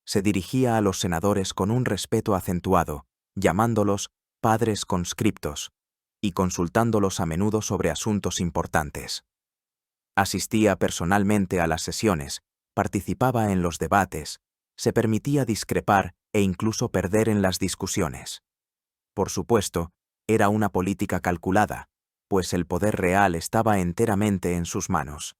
Se dirigía a los senadores con un respeto acentuado, llamándolos padres conscriptos y consultándolos a menudo sobre asuntos importantes. Asistía personalmente a las sesiones, participaba en los debates, se permitía discrepar e incluso perder en las discusiones. Por supuesto, era una política calculada, pues el poder real estaba enteramente en sus manos.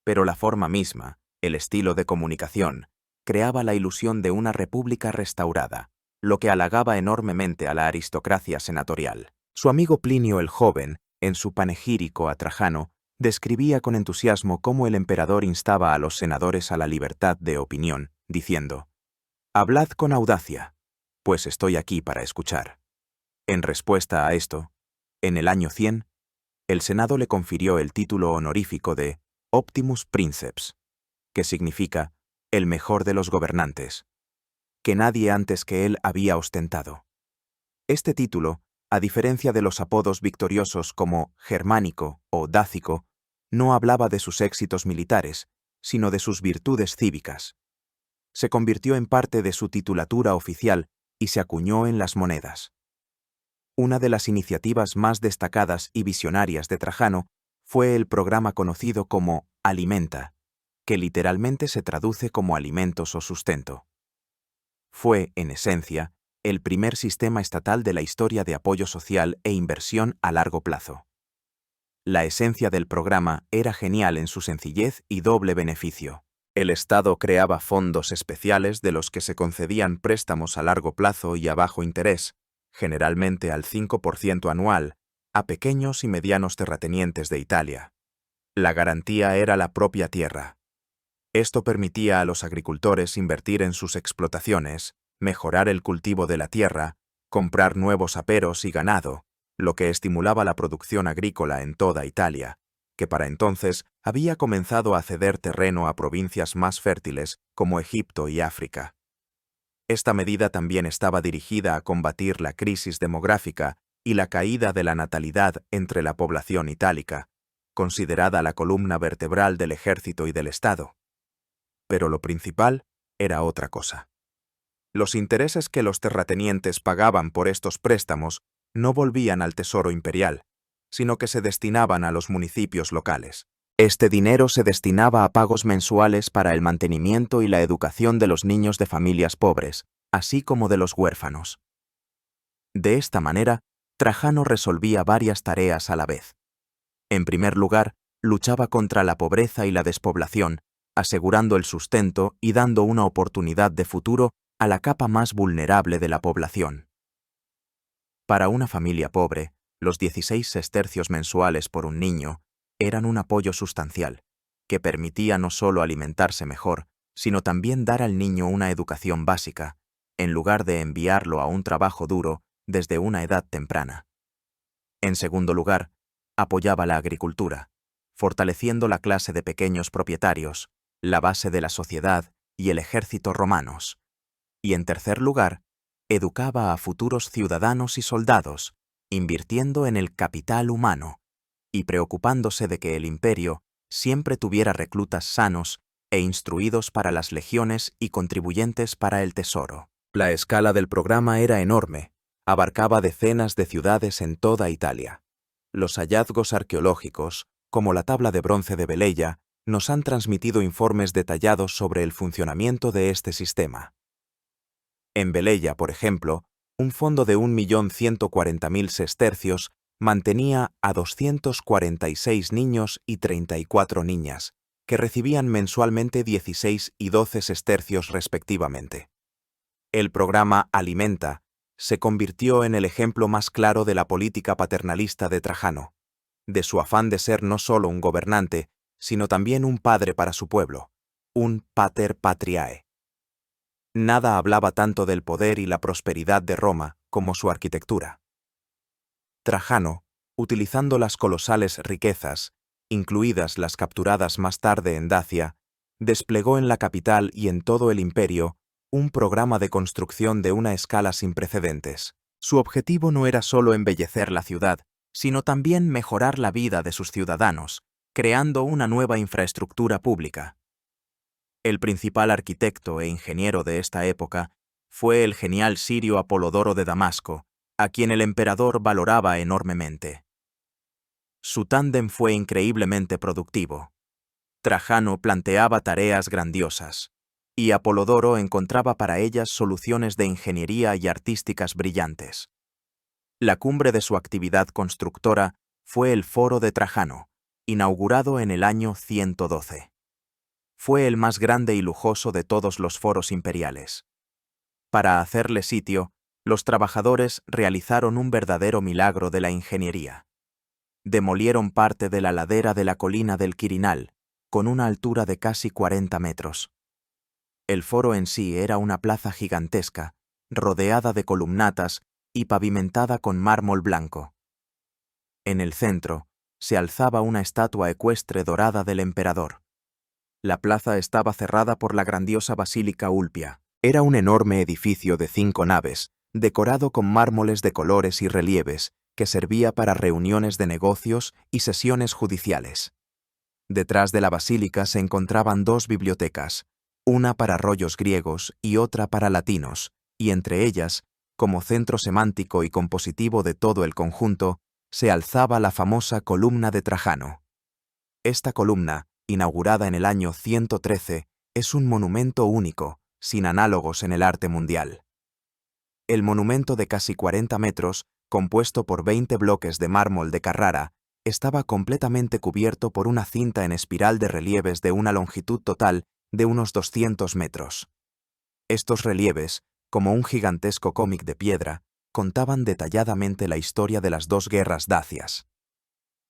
Pero la forma misma, el estilo de comunicación, creaba la ilusión de una república restaurada, lo que halagaba enormemente a la aristocracia senatorial. Su amigo Plinio el Joven, en su panegírico a Trajano, describía con entusiasmo cómo el emperador instaba a los senadores a la libertad de opinión, diciendo: «Hablad con audacia, pues estoy aquí para escuchar». En respuesta a esto, en el año 100, el Senado le confirió el título honorífico de Optimus Princeps, que significa el mejor de los gobernantes. que nadie antes que él había ostentado. Este título, a diferencia de los apodos victoriosos como Germánico o Dácico, no hablaba de sus éxitos militares, sino de sus virtudes cívicas. Se convirtió en parte de su titulatura oficial y se acuñó en las monedas. Una de las iniciativas más destacadas y visionarias de Trajano fue el programa conocido como Alimenta, que literalmente se traduce como alimentos o sustento. Fue, en esencia, el primer sistema estatal de la historia de apoyo social e inversión a largo plazo. La esencia del programa era genial en su sencillez y doble beneficio. El Estado creaba fondos especiales de los que se concedían préstamos a largo plazo y a bajo interés, generalmente al 5% anual, a pequeños y medianos terratenientes de Italia. La garantía era la propia tierra. Esto permitía a los agricultores invertir en sus explotaciones, mejorar el cultivo de la tierra, comprar nuevos aperos y ganado, lo que estimulaba la producción agrícola en toda Italia, que para entonces había comenzado a ceder terreno a provincias más fértiles como Egipto y África. Esta medida también estaba dirigida a combatir la crisis demográfica y la caída de la natalidad entre la población itálica, considerada la columna vertebral del ejército y del Estado. Pero lo principal era otra cosa. Los intereses que los terratenientes pagaban por estos préstamos no volvían al tesoro imperial, sino que se destinaban a los municipios locales. Este dinero se destinaba a pagos mensuales para el mantenimiento y la educación de los niños de familias pobres, así como de los huérfanos. De esta manera, Trajano resolvía varias tareas a la vez. En primer lugar, luchaba contra la pobreza y la despoblación, asegurando el sustento y dando una oportunidad de futuro a la capa más vulnerable de la población. Para una familia pobre, los 16 sestercios mensuales por un niño eran un apoyo sustancial, que permitía no solo alimentarse mejor, sino también dar al niño una educación básica, en lugar de enviarlo a un trabajo duro desde una edad temprana. En segundo lugar, apoyaba la agricultura, fortaleciendo la clase de pequeños propietarios, la base de la sociedad y el ejército romanos. Y en tercer lugar, educaba a futuros ciudadanos y soldados, invirtiendo en el capital humano y preocupándose de que el imperio siempre tuviera reclutas sanos e instruidos para las legiones y contribuyentes para el tesoro. La escala del programa era enorme, abarcaba decenas de ciudades en toda Italia. Los hallazgos arqueológicos, como la tabla de bronce de Velella, nos han transmitido informes detallados sobre el funcionamiento de este sistema. En Velella, por ejemplo, un fondo de 1.140.000 sestercios mantenía a 246 niños y 34 niñas, que recibían mensualmente 16 y 12 sestercios respectivamente. El programa Alimenta se convirtió en el ejemplo más claro de la política paternalista de Trajano, de su afán de ser no solo un gobernante, sino también un padre para su pueblo, un pater patriae. Nada hablaba tanto del poder y la prosperidad de Roma como su arquitectura. Trajano, utilizando las colosales riquezas, incluidas las capturadas más tarde en Dacia, desplegó en la capital y en todo el imperio un programa de construcción de una escala sin precedentes. Su objetivo no era solo embellecer la ciudad, sino también mejorar la vida de sus ciudadanos, creando una nueva infraestructura pública. El principal arquitecto e ingeniero de esta época fue el genial sirio Apolodoro de Damasco, a quien el emperador valoraba enormemente. Su tándem fue increíblemente productivo. Trajano planteaba tareas grandiosas, y Apolodoro encontraba para ellas soluciones de ingeniería y artísticas brillantes. La cumbre de su actividad constructora fue el Foro de Trajano, inaugurado en el año 112. Fue el más grande y lujoso de todos los foros imperiales. Para hacerle sitio, los trabajadores realizaron un verdadero milagro de la ingeniería. Demolieron parte de la ladera de la colina del Quirinal, con una altura de casi 40 metros. El foro en sí era una plaza gigantesca, rodeada de columnatas y pavimentada con mármol blanco. En el centro se alzaba una estatua ecuestre dorada del emperador. La plaza estaba cerrada por la grandiosa Basílica Ulpia, Era un enorme edificio de 5 naves, decorado con mármoles de colores y relieves, que servía para reuniones de negocios y sesiones judiciales. Detrás de la basílica se encontraban 2 bibliotecas, una para rollos griegos y otra para latinos, y entre ellas, como centro semántico y compositivo de todo el conjunto, se alzaba la famosa columna de Trajano. Esta columna, inaugurada en el año 113, es un monumento único, sin análogos en el arte mundial. El monumento de casi 40 metros, compuesto por 20 bloques de mármol de Carrara, estaba completamente cubierto por una cinta en espiral de relieves de una longitud total de unos 200 metros. Estos relieves, como un gigantesco cómic de piedra, contaban detalladamente la historia de las 2 guerras dacias.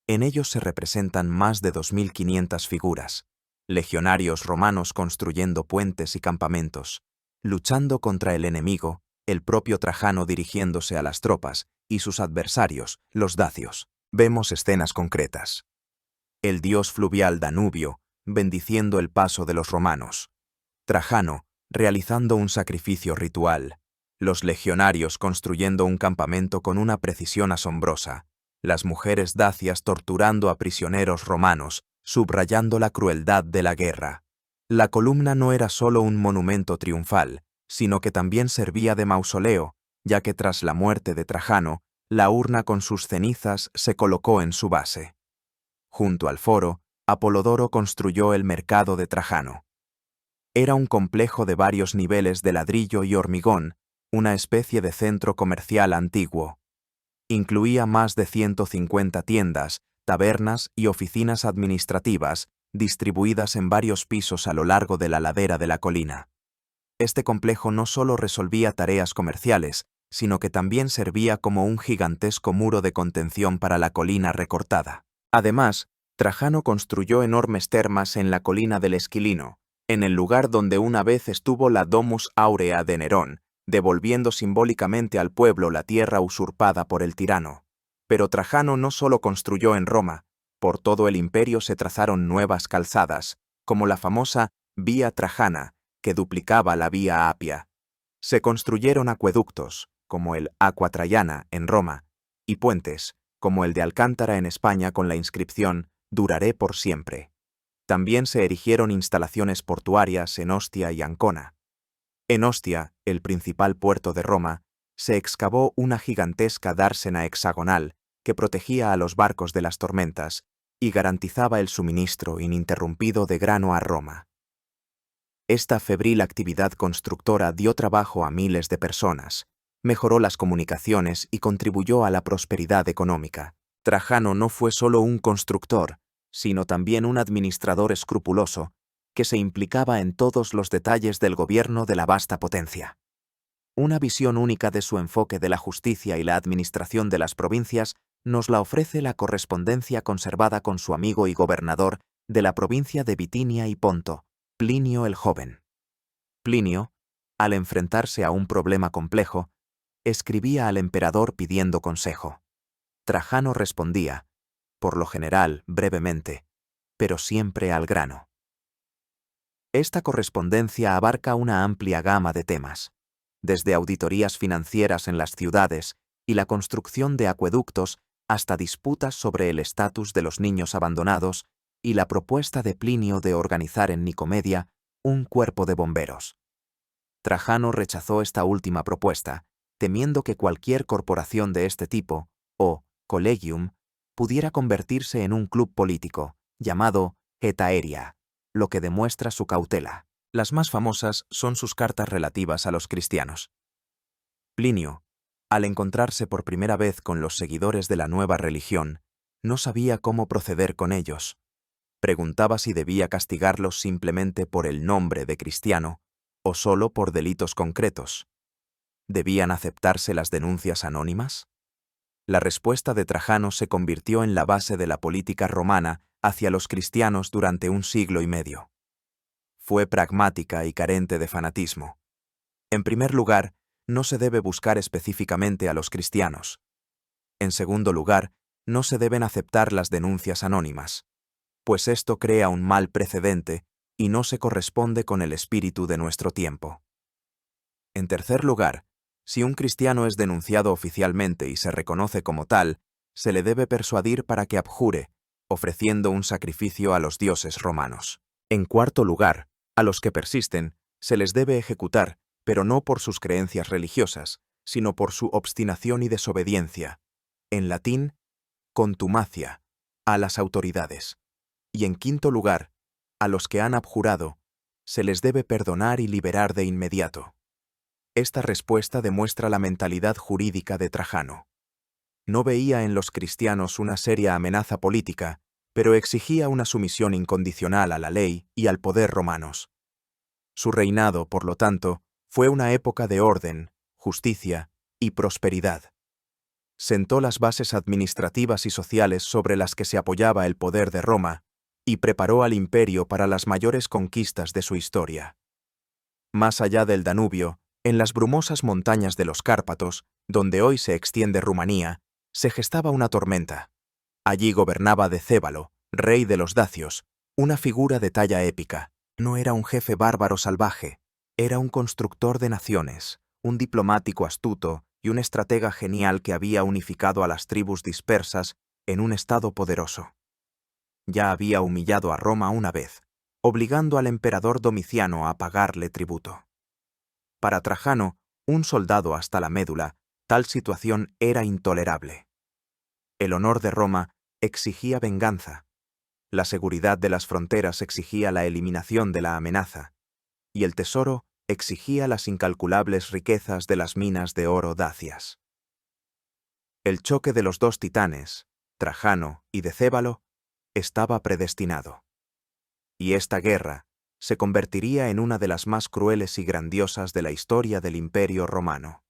En ellos se representan más de 2500 figuras, legionarios romanos construyendo puentes y campamentos, luchando contra el enemigo, el propio Trajano dirigiéndose a las tropas, y sus adversarios, los dacios. Vemos escenas concretas. El dios fluvial Danubio, bendiciendo el paso de los romanos. Trajano, realizando un sacrificio ritual. Los legionarios construyendo un campamento con una precisión asombrosa. Las mujeres dacias torturando a prisioneros romanos, subrayando la crueldad de la guerra. La columna no era solo un monumento triunfal, sino que también servía de mausoleo, ya que tras la muerte de Trajano, la urna con sus cenizas se colocó en su base. Junto al foro, Apolodoro construyó el mercado de Trajano. Era un complejo de varios niveles de ladrillo y hormigón, una especie de centro comercial antiguo. Incluía más de 150 tiendas, tabernas y oficinas administrativas, distribuidas en varios pisos a lo largo de la ladera de la colina. Este complejo no solo resolvía tareas comerciales, sino que también servía como un gigantesco muro de contención para la colina recortada. Además, Trajano construyó enormes termas en la colina del Esquilino, en el lugar donde una vez estuvo la Domus Aurea de Nerón, devolviendo simbólicamente al pueblo la tierra usurpada por el tirano. Pero Trajano no solo construyó en Roma, por todo el imperio se trazaron nuevas calzadas, como la famosa Vía Trajana, que duplicaba la Vía Apia. Se construyeron acueductos, como el Aqua Traiana en Roma, y puentes, como el de Alcántara en España con la inscripción «Duraré por siempre». También se erigieron instalaciones portuarias en Ostia y Ancona. En Ostia, el principal puerto de Roma, se excavó una gigantesca dársena hexagonal que protegía a los barcos de las tormentas y garantizaba el suministro ininterrumpido de grano a Roma. Esta febril actividad constructora dio trabajo a miles de personas, mejoró las comunicaciones y contribuyó a la prosperidad económica. Trajano no fue solo un constructor, sino también un administrador escrupuloso, que se implicaba en todos los detalles del gobierno de la vasta potencia. Una visión única de su enfoque de la justicia y la administración de las provincias nos la ofrece la correspondencia conservada con su amigo y gobernador de la provincia de Bitinia y Ponto, Plinio el Joven. Plinio, al enfrentarse a un problema complejo, escribía al emperador pidiendo consejo. Trajano respondía, por lo general brevemente, pero siempre al grano. Esta correspondencia abarca una amplia gama de temas, desde auditorías financieras en las ciudades y la construcción de acueductos hasta disputas sobre el estatus de los niños abandonados y la propuesta de Plinio de organizar en Nicomedia un cuerpo de bomberos. Trajano rechazó esta última propuesta, temiendo que cualquier corporación de este tipo, o collegium, pudiera convertirse en un club político, llamado hetaeria, lo que demuestra su cautela. Las más famosas son sus cartas relativas a los cristianos. Plinio, al encontrarse por primera vez con los seguidores de la nueva religión, no sabía cómo proceder con ellos. Preguntaba si debía castigarlos simplemente por el nombre de cristiano o solo por delitos concretos. ¿Debían aceptarse las denuncias anónimas? La respuesta de Trajano se convirtió en la base de la política romana hacia los cristianos durante un siglo y medio. Fue pragmática y carente de fanatismo. En primer lugar, no se debe buscar específicamente a los cristianos. En segundo lugar, no se deben aceptar las denuncias anónimas, pues esto crea un mal precedente y no se corresponde con el espíritu de nuestro tiempo. En tercer lugar, si un cristiano es denunciado oficialmente y se reconoce como tal, se le debe persuadir para que abjure, ofreciendo un sacrificio a los dioses romanos. En cuarto lugar, a los que persisten, se les debe ejecutar, pero no por sus creencias religiosas, sino por su obstinación y desobediencia. En latín, contumacia, a las autoridades. Y en quinto lugar, a los que han abjurado, se les debe perdonar y liberar de inmediato. Esta respuesta demuestra la mentalidad jurídica de Trajano. No veía en los cristianos una seria amenaza política, pero exigía una sumisión incondicional a la ley y al poder romanos. Su reinado, por lo tanto, fue una época de orden, justicia y prosperidad. Sentó las bases administrativas y sociales sobre las que se apoyaba el poder de Roma y preparó al imperio para las mayores conquistas de su historia. Más allá del Danubio, en las brumosas montañas de los Cárpatos, donde hoy se extiende Rumanía, se gestaba una tormenta. Allí gobernaba Decébalo, rey de los dacios, una figura de talla épica. No era un jefe bárbaro salvaje, era un constructor de naciones, un diplomático astuto y un estratega genial que había unificado a las tribus dispersas en un estado poderoso. Ya había humillado a Roma una vez, obligando al emperador Domiciano a pagarle tributo. Para Trajano, un soldado hasta la médula, tal situación era intolerable. El honor de Roma exigía venganza, la seguridad de las fronteras exigía la eliminación de la amenaza, y el tesoro exigía las incalculables riquezas de las minas de oro dacias. El choque de los dos titanes, Trajano y Decébalo, estaba predestinado. Y esta guerra se convertiría en una de las más crueles y grandiosas de la historia del Imperio Romano.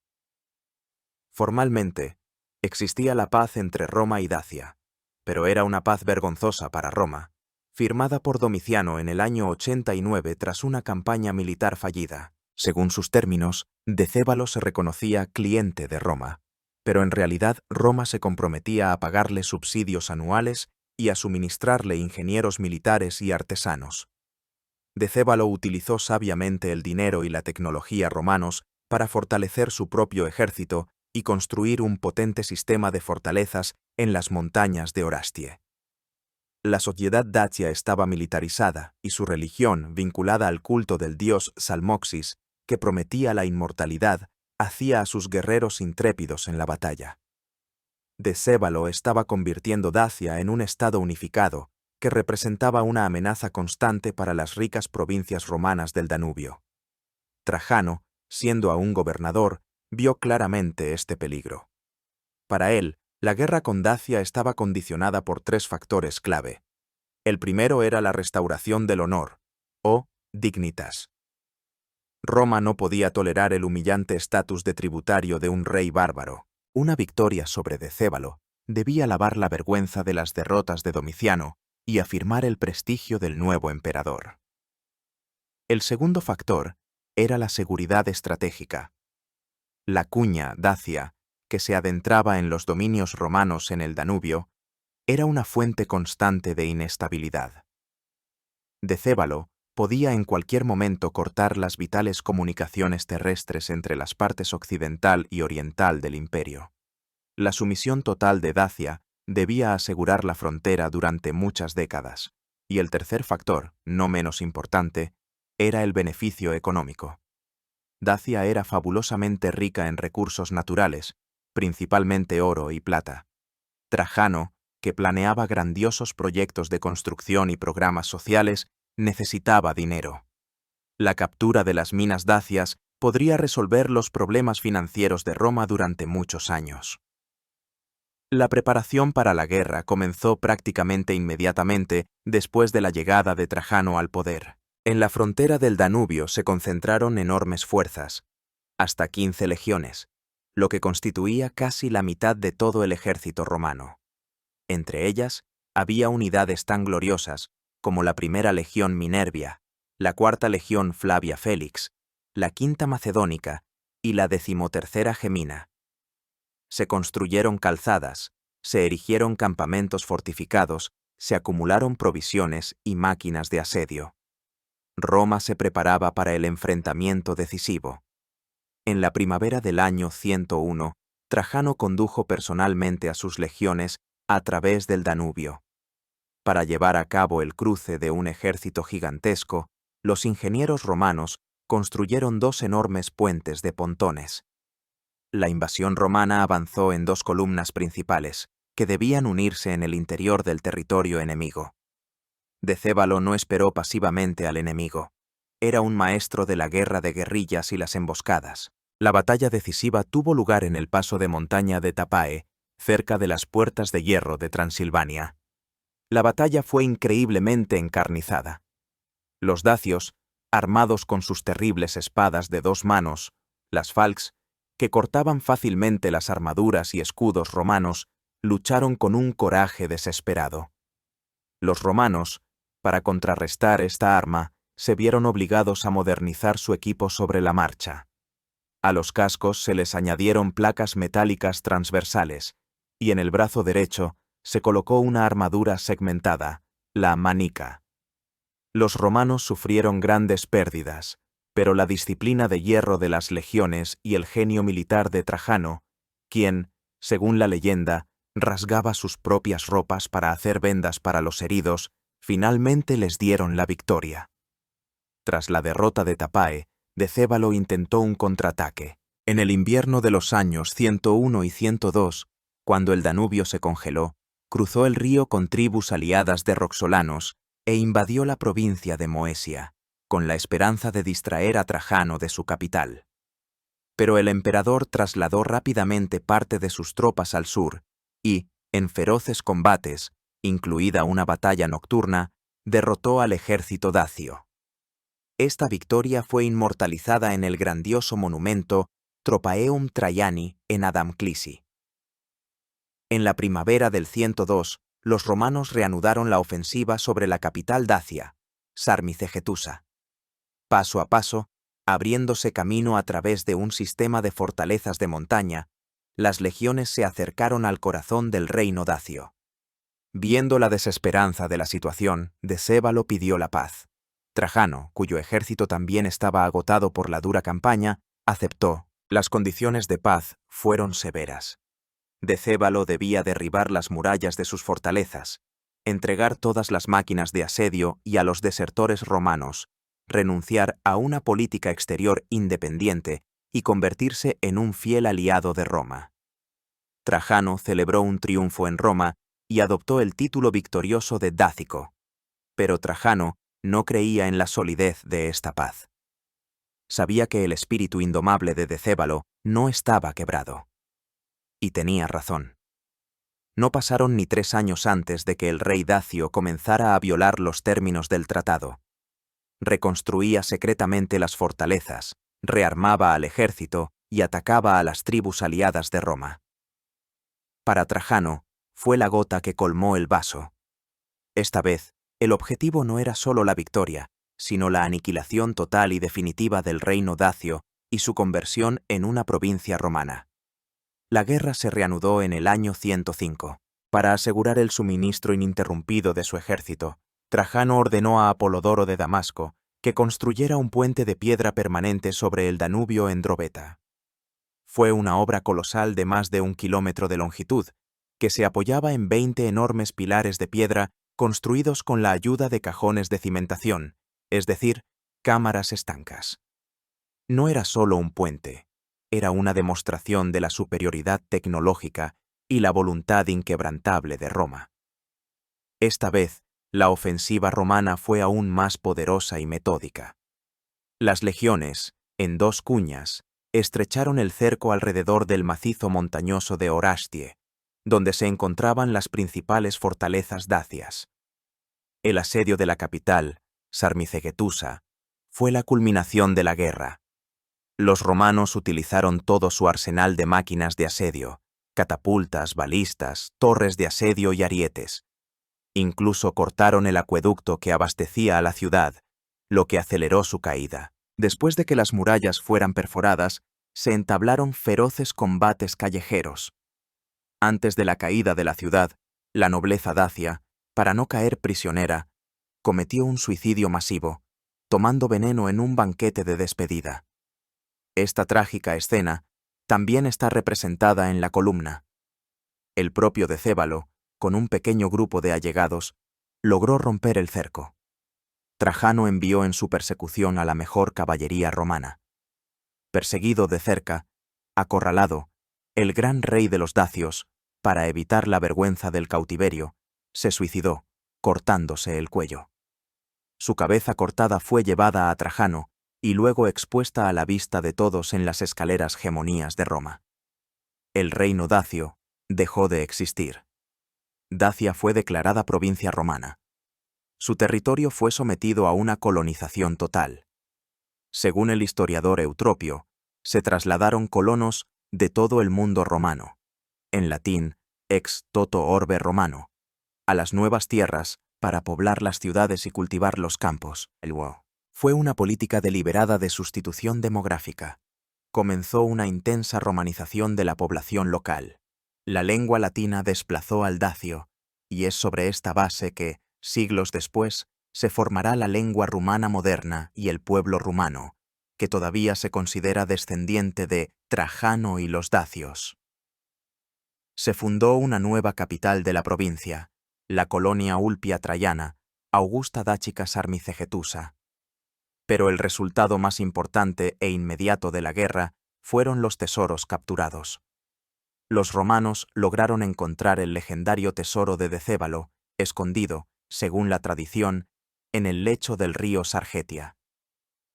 Formalmente, existía la paz entre Roma y Dacia, pero era una paz vergonzosa para Roma, firmada por Domiciano en el año 89 tras una campaña militar fallida. Según sus términos, Decébalo se reconocía cliente de Roma, pero en realidad Roma se comprometía a pagarle subsidios anuales y a suministrarle ingenieros militares y artesanos. Decébalo utilizó sabiamente el dinero y la tecnología romanos para fortalecer su propio ejército y construir un potente sistema de fortalezas en las montañas de Orastie. La sociedad dacia estaba militarizada y su religión, vinculada al culto del dios Salmoxis, que prometía la inmortalidad, hacía a sus guerreros intrépidos en la batalla. Decébalo estaba convirtiendo Dacia en un estado unificado que representaba una amenaza constante para las ricas provincias romanas del Danubio. Trajano, siendo aún gobernador, vio claramente este peligro. Para él, la guerra con Dacia estaba condicionada por tres factores clave. El primero era la restauración del honor, o dignitas. Roma no podía tolerar el humillante estatus de tributario de un rey bárbaro. Una victoria sobre Decébalo debía lavar la vergüenza de las derrotas de Domiciano y afirmar el prestigio del nuevo emperador. El segundo factor era la seguridad estratégica. La cuña Dacia, que se adentraba en los dominios romanos en el Danubio, era una fuente constante de inestabilidad. Decébalo podía en cualquier momento cortar las vitales comunicaciones terrestres entre las partes occidental y oriental del imperio. La sumisión total de Dacia debía asegurar la frontera durante muchas décadas, y el tercer factor, no menos importante, era el beneficio económico. Dacia era fabulosamente rica en recursos naturales, principalmente oro y plata. Trajano, que planeaba grandiosos proyectos de construcción y programas sociales, necesitaba dinero. La captura de las minas dacias podría resolver los problemas financieros de Roma durante muchos años. La preparación para la guerra comenzó prácticamente inmediatamente después de la llegada de Trajano al poder. En la frontera del Danubio se concentraron enormes fuerzas, hasta 15 legiones, lo que constituía casi la mitad de todo el ejército romano. Entre ellas, había unidades tan gloriosas como la primera legión Minervia, la cuarta legión Flavia Félix, la quinta Macedónica y la 13ª Gemina. Se construyeron calzadas, se erigieron campamentos fortificados, se acumularon provisiones y máquinas de asedio. Roma se preparaba para el enfrentamiento decisivo. En la primavera del año 101, Trajano condujo personalmente a sus legiones a través del Danubio. Para llevar a cabo el cruce de un ejército gigantesco, los ingenieros romanos construyeron dos enormes puentes de pontones. La invasión romana avanzó en dos columnas principales, que debían unirse en el interior del territorio enemigo. Decébalo no esperó pasivamente al enemigo. Era un maestro de la guerra de guerrillas y las emboscadas. La batalla decisiva tuvo lugar en el paso de montaña de Tapae, cerca de las Puertas de Hierro de Transilvania. La batalla fue increíblemente encarnizada. Los dacios, armados con sus terribles espadas de dos manos, las falx, que cortaban fácilmente las armaduras y escudos romanos, lucharon con un coraje desesperado. Los romanos, para contrarrestar esta arma, se vieron obligados a modernizar su equipo sobre la marcha. A los cascos se les añadieron placas metálicas transversales, y en el brazo derecho se colocó una armadura segmentada, la manica. Los romanos sufrieron grandes pérdidas, pero la disciplina de hierro de las legiones y el genio militar de Trajano, quien, según la leyenda, rasgaba sus propias ropas para hacer vendas para los heridos, finalmente les dieron la victoria. Tras la derrota de Tapae, Decébalo intentó un contraataque. En el invierno de los años 101 y 102, cuando el Danubio se congeló, cruzó el río con tribus aliadas de roxolanos e invadió la provincia de Moesia, con la esperanza de distraer a Trajano de su capital. Pero el emperador trasladó rápidamente parte de sus tropas al sur y, en feroces combates, incluida una batalla nocturna, derrotó al ejército dacio. Esta victoria fue inmortalizada en el grandioso monumento Tropaeum Traiani en Adamclisi. En la primavera del 102, los romanos reanudaron la ofensiva sobre la capital dacia, Sarmicegetusa. Paso a paso, abriéndose camino a través de un sistema de fortalezas de montaña, las legiones se acercaron al corazón del reino dacio. Viendo la desesperanza de la situación, Decébalo pidió la paz. Trajano, cuyo ejército también estaba agotado por la dura campaña, aceptó. Las condiciones de paz fueron severas. Decébalo debía derribar las murallas de sus fortalezas, entregar todas las máquinas de asedio y a los desertores romanos, renunciar a una política exterior independiente y convertirse en un fiel aliado de Roma. Trajano celebró un triunfo en Roma y adoptó el título victorioso de Dácico. Pero Trajano no creía en la solidez de esta paz. Sabía que el espíritu indomable de Decébalo no estaba quebrado. Y tenía razón. No pasaron ni 3 años antes de que el rey dacio comenzara a violar los términos del tratado. Reconstruía secretamente las fortalezas, rearmaba al ejército y atacaba a las tribus aliadas de Roma. Para Trajano, fue la gota que colmó el vaso. Esta vez, el objetivo no era solo la victoria, sino la aniquilación total y definitiva del reino dacio y su conversión en una provincia romana. La guerra se reanudó en el año 105. Para asegurar el suministro ininterrumpido de su ejército, Trajano ordenó a Apolodoro de Damasco que construyera un puente de piedra permanente sobre el Danubio en Drobeta. Fue una obra colosal de más de 1 kilómetro de longitud, que se apoyaba en 20 enormes pilares de piedra construidos con la ayuda de cajones de cimentación, es decir, cámaras estancas. No era solo un puente, era una demostración de la superioridad tecnológica y la voluntad inquebrantable de Roma. Esta vez, la ofensiva romana fue aún más poderosa y metódica. Las legiones, en 2 cuñas, estrecharon el cerco alrededor del macizo montañoso de Orastie, donde se encontraban las principales fortalezas dacias. El asedio de la capital, Sarmicegetusa, fue la culminación de la guerra. Los romanos utilizaron todo su arsenal de máquinas de asedio, catapultas, balistas, torres de asedio y arietes. Incluso cortaron el acueducto que abastecía a la ciudad, lo que aceleró su caída. Después de que las murallas fueran perforadas, se entablaron feroces combates callejeros. Antes de la caída de la ciudad, la nobleza dacia, para no caer prisionera, cometió un suicidio masivo, tomando veneno en un banquete de despedida. Esta trágica escena también está representada en la columna. El propio Decébalo, con un pequeño grupo de allegados, logró romper el cerco. Trajano envió en su persecución a la mejor caballería romana. Perseguido de cerca, acorralado, el gran rey de los dacios, para evitar la vergüenza del cautiverio, se suicidó, cortándose el cuello. Su cabeza cortada fue llevada a Trajano y luego expuesta a la vista de todos en las escaleras gemonías de Roma. El reino dacio dejó de existir. Dacia fue declarada provincia romana. Su territorio fue sometido a una colonización total. Según el historiador Eutropio, se trasladaron colonos de todo el mundo romano, en latín, ex toto orbe romano, a las nuevas tierras para poblar las ciudades y cultivar los campos. Fue una política deliberada de sustitución demográfica. Comenzó una intensa romanización de la población local. La lengua latina desplazó al dacio, y es sobre esta base que, siglos después, se formará la lengua rumana moderna y el pueblo rumano, que todavía se considera descendiente de Trajano y los dacios. Se fundó una nueva capital de la provincia, la colonia Ulpia Traiana, Augusta Dacica Sarmicegetusa. Pero el resultado más importante e inmediato de la guerra fueron los tesoros capturados. Los romanos lograron encontrar el legendario tesoro de Decébalo, escondido, según la tradición, en el lecho del río Sargetia.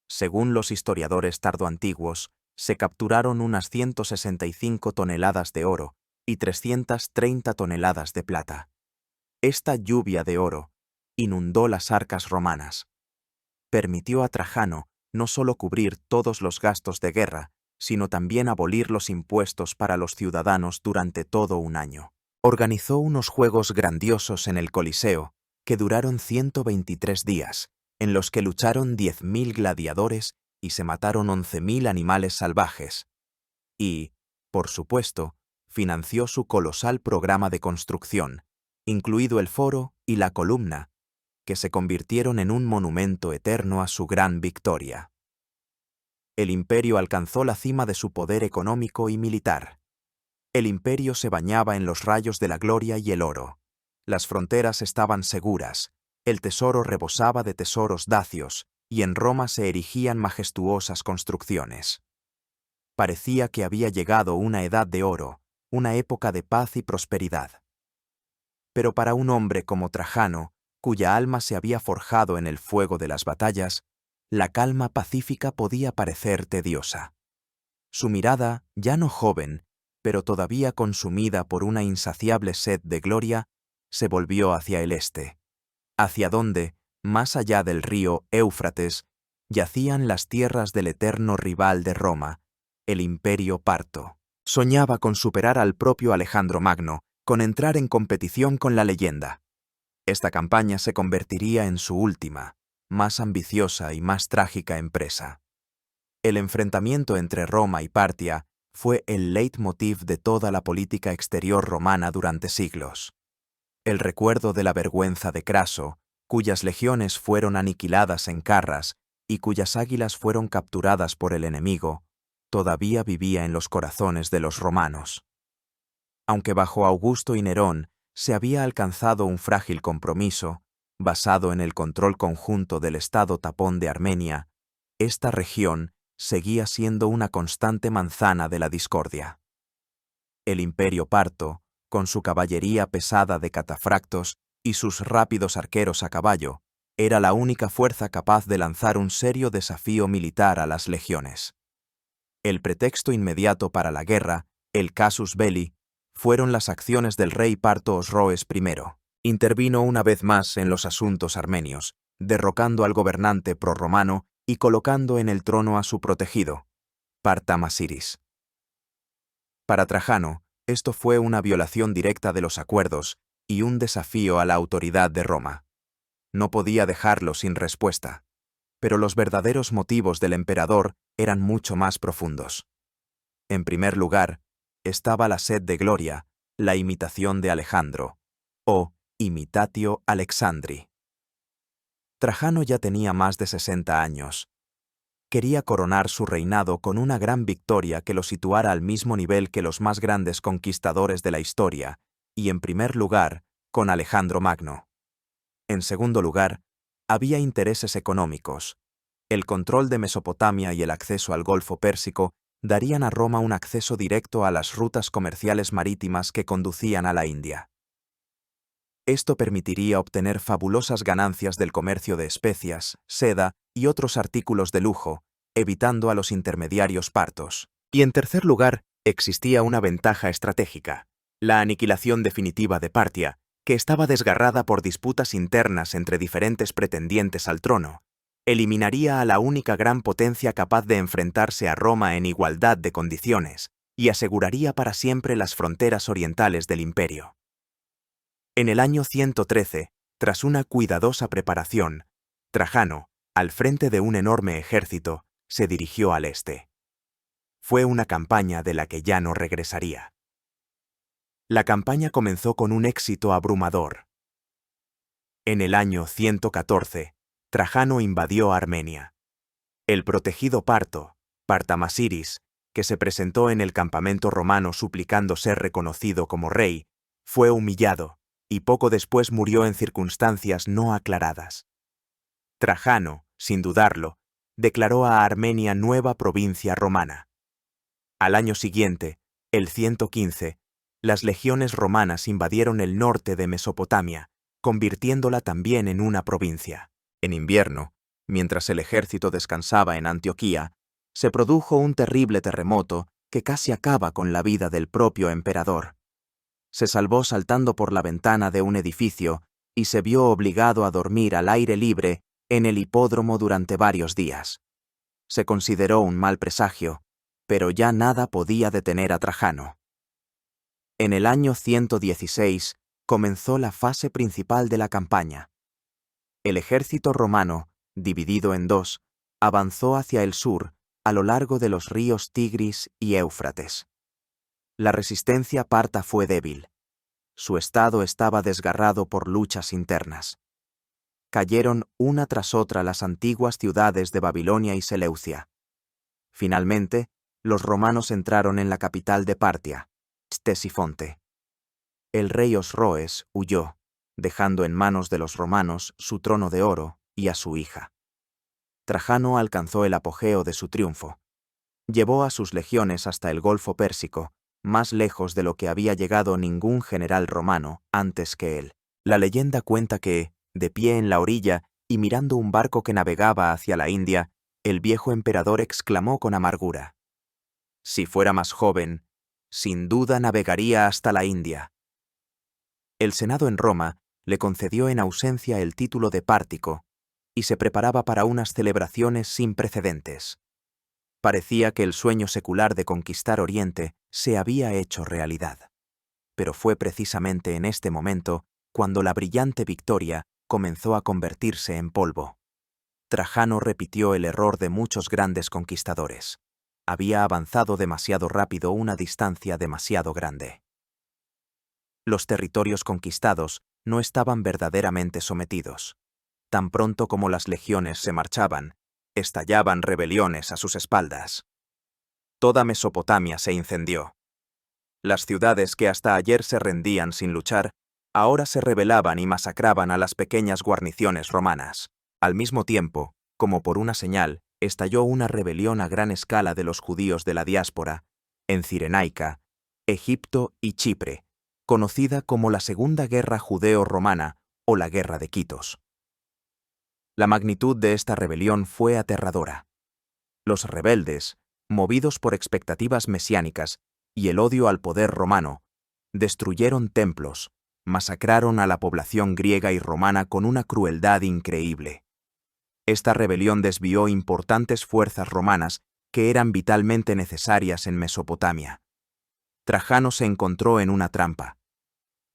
Según los historiadores tardoantiguos, se capturaron unas 165 toneladas de oro y 330 toneladas de plata. Esta lluvia de oro inundó las arcas romanas. Permitió a Trajano no solo cubrir todos los gastos de guerra, sino también abolir los impuestos para los ciudadanos durante todo un año. Organizó unos juegos grandiosos en el Coliseo, que duraron 123 días, en los que lucharon 10.000 gladiadores y se mataron 11.000 animales salvajes. Y, por supuesto, financió su colosal programa de construcción, incluido el foro y la columna, que se convirtieron en un monumento eterno a su gran victoria. El imperio alcanzó la cima de su poder económico y militar. El imperio se bañaba en los rayos de la gloria y el oro. Las fronteras estaban seguras, el tesoro rebosaba de tesoros dacios, y en Roma se erigían majestuosas construcciones. Parecía que había llegado una edad de oro, una época de paz y prosperidad. Pero para un hombre como Trajano, cuya alma se había forjado en el fuego de las batallas, la calma pacífica podía parecer tediosa. Su mirada, ya no joven, pero todavía consumida por una insaciable sed de gloria, se volvió hacia el este, hacia donde, más allá del río Éufrates, yacían las tierras del eterno rival de Roma, el Imperio Parto. Soñaba con superar al propio Alejandro Magno, con entrar en competición con la leyenda. Esta campaña se convertiría en su última, más ambiciosa y más trágica empresa. El enfrentamiento entre Roma y Partia fue el leitmotiv de toda la política exterior romana durante siglos. El recuerdo de la vergüenza de Craso, cuyas legiones fueron aniquiladas en Carras y cuyas águilas fueron capturadas por el enemigo, todavía vivía en los corazones de los romanos. Aunque bajo Augusto y Nerón se había alcanzado un frágil compromiso, basado en el control conjunto del Estado tapón de Armenia, esta región seguía siendo una constante manzana de la discordia. El Imperio Parto, con su caballería pesada de catafractos y sus rápidos arqueros a caballo, era la única fuerza capaz de lanzar un serio desafío militar a las legiones. El pretexto inmediato para la guerra, el casus belli, fueron las acciones del rey parto Osroes I. Intervino una vez más en los asuntos armenios, derrocando al gobernante prorromano y colocando en el trono a su protegido, Partamasiris. Para Trajano, esto fue una violación directa de los acuerdos y un desafío a la autoridad de Roma. No podía dejarlo sin respuesta, pero los verdaderos motivos del emperador eran mucho más profundos. En primer lugar, estaba la sed de gloria, la imitación de Alejandro, o imitatio Alexandri. Trajano ya tenía más de 60 años. quería coronar su reinado con una gran victoria que lo situara al mismo nivel que los más grandes conquistadores de la historia, y en primer lugar, con Alejandro Magno. En segundo lugar, había intereses económicos. El control de Mesopotamia y el acceso al Golfo Pérsico darían a Roma un acceso directo a las rutas comerciales marítimas que conducían a la India. Esto permitiría obtener fabulosas ganancias del comercio de especias, seda y otros artículos de lujo, evitando a los intermediarios partos. Y en tercer lugar, existía una ventaja estratégica: la aniquilación definitiva de Partia, que estaba desgarrada por disputas internas entre diferentes pretendientes al trono, eliminaría a la única gran potencia capaz de enfrentarse a Roma en igualdad de condiciones y aseguraría para siempre las fronteras orientales del imperio. En el año 113, tras una cuidadosa preparación, Trajano, al frente de un enorme ejército, se dirigió al este. Fue una campaña de la que ya no regresaría. La campaña comenzó con un éxito abrumador. En el año 114, Trajano invadió Armenia. El protegido parto, Partamasiris, que se presentó en el campamento romano suplicando ser reconocido como rey, fue humillado, y poco después murió en circunstancias no aclaradas. Trajano, sin dudarlo, declaró a Armenia nueva provincia romana. Al año siguiente, el 115, las legiones romanas invadieron el norte de Mesopotamia, convirtiéndola también en una provincia. En invierno, mientras el ejército descansaba en Antioquía, se produjo un terrible terremoto que casi acaba con la vida del propio emperador. Se salvó saltando por la ventana de un edificio y se vio obligado a dormir al aire libre en el hipódromo durante varios días. Se consideró un mal presagio, pero ya nada podía detener a Trajano. En el año 116 comenzó la fase principal de la campaña. El ejército romano, dividido en dos, avanzó hacia el sur a lo largo de los ríos Tigris y Éufrates. La resistencia parta fue débil. Su estado estaba desgarrado por luchas internas. Cayeron una tras otra las antiguas ciudades de Babilonia y Seleucia. Finalmente, los romanos entraron en la capital de Partia, Ctesifonte. El rey Osroes huyó, dejando en manos de los romanos su trono de oro y a su hija. Trajano alcanzó el apogeo de su triunfo. Llevó a sus legiones hasta el Golfo Pérsico, más lejos de lo que había llegado ningún general romano antes que él. La leyenda cuenta que, de pie en la orilla y mirando un barco que navegaba hacia la India, el viejo emperador exclamó con amargura: «Si fuera más joven, sin duda navegaría hasta la India». El Senado en Roma le concedió en ausencia el título de pártico y se preparaba para unas celebraciones sin precedentes. Parecía que el sueño secular de conquistar Oriente se había hecho realidad. Pero fue precisamente en este momento cuando la brillante victoria comenzó a convertirse en polvo. Trajano repitió el error de muchos grandes conquistadores. Había avanzado demasiado rápido una distancia demasiado grande. Los territorios conquistados no estaban verdaderamente sometidos. Tan pronto como las legiones se marchaban, estallaban rebeliones a sus espaldas. Toda Mesopotamia se incendió. Las ciudades que hasta ayer se rendían sin luchar, ahora se rebelaban y masacraban a las pequeñas guarniciones romanas. Al mismo tiempo, como por una señal, estalló una rebelión a gran escala de los judíos de la diáspora, en Cirenaica, Egipto y Chipre, conocida como la Segunda Guerra Judeo-Romana o la Guerra de Quitos. La magnitud de esta rebelión fue aterradora. Los rebeldes, movidos por expectativas mesiánicas y el odio al poder romano, destruyeron templos, masacraron a la población griega y romana con una crueldad increíble. Esta rebelión desvió importantes fuerzas romanas que eran vitalmente necesarias en Mesopotamia. Trajano se encontró en una trampa.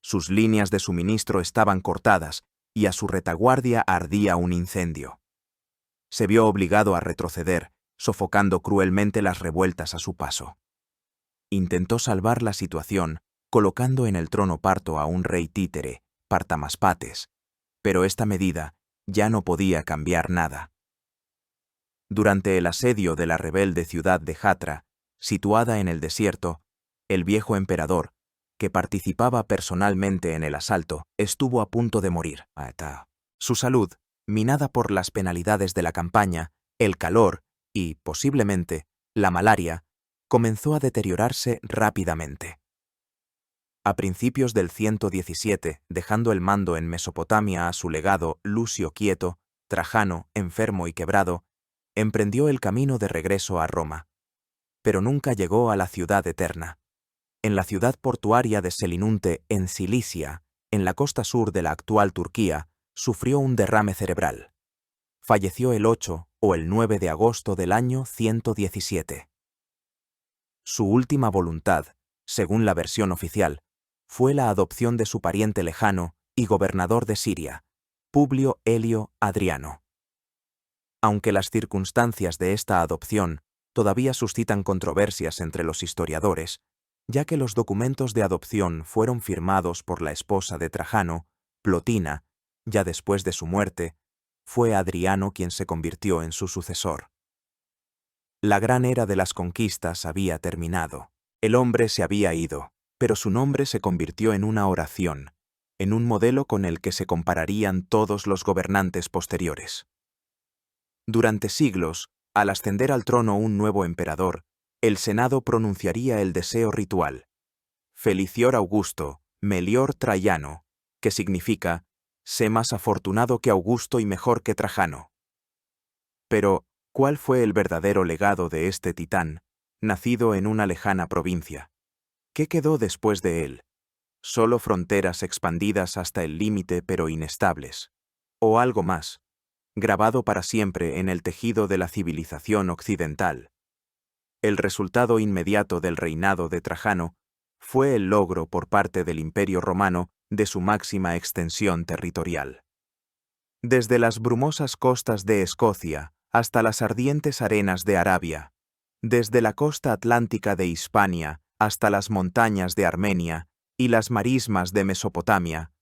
Sus líneas de suministro estaban cortadas y a su retaguardia ardía un incendio. Se vio obligado a retroceder, sofocando cruelmente las revueltas a su paso. Intentó salvar la situación colocando en el trono parto a un rey títere, Partamaspates, pero esta medida ya no podía cambiar nada. Durante el asedio de la rebelde ciudad de Hatra, situada en el desierto, el viejo emperador, que participaba personalmente en el asalto, estuvo a punto de morir. Su salud, minada por las penalidades de la campaña, el calor y, posiblemente, la malaria, comenzó a deteriorarse rápidamente. A principios del 117, dejando el mando en Mesopotamia a su legado Lucio Quieto, Trajano, enfermo y quebrado, emprendió el camino de regreso a Roma. Pero nunca llegó a la ciudad eterna. En la ciudad portuaria de Selinunte, en Cilicia, en la costa sur de la actual Turquía, sufrió un derrame cerebral. Falleció el 8 o el 9 de agosto del año 117. Su última voluntad, según la versión oficial, fue la adopción de su pariente lejano y gobernador de Siria, Publio Helio Adriano. Aunque las circunstancias de esta adopción todavía suscitan controversias entre los historiadores, ya que los documentos de adopción fueron firmados por la esposa de Trajano, Plotina, ya después de su muerte, fue Adriano quien se convirtió en su sucesor. La gran era de las conquistas había terminado. El hombre se había ido, pero su nombre se convirtió en una oración, en un modelo con el que se compararían todos los gobernantes posteriores. Durante siglos, al ascender al trono un nuevo emperador, el Senado pronunciaría el deseo ritual: Felicior Augusto, Melior Traiano, que significa: sé más afortunado que Augusto y mejor que Trajano. Pero, ¿cuál fue el verdadero legado de este titán, nacido en una lejana provincia? ¿Qué quedó después de él? ¿Solo fronteras expandidas hasta el límite pero inestables? ¿O algo más, grabado para siempre en el tejido de la civilización occidental? El resultado inmediato del reinado de Trajano fue el logro por parte del Imperio Romano de su máxima extensión territorial. Desde las brumosas costas de Escocia hasta las ardientes arenas de Arabia, desde la costa atlántica de Hispania hasta las montañas de Armenia y las marismas de Mesopotamia,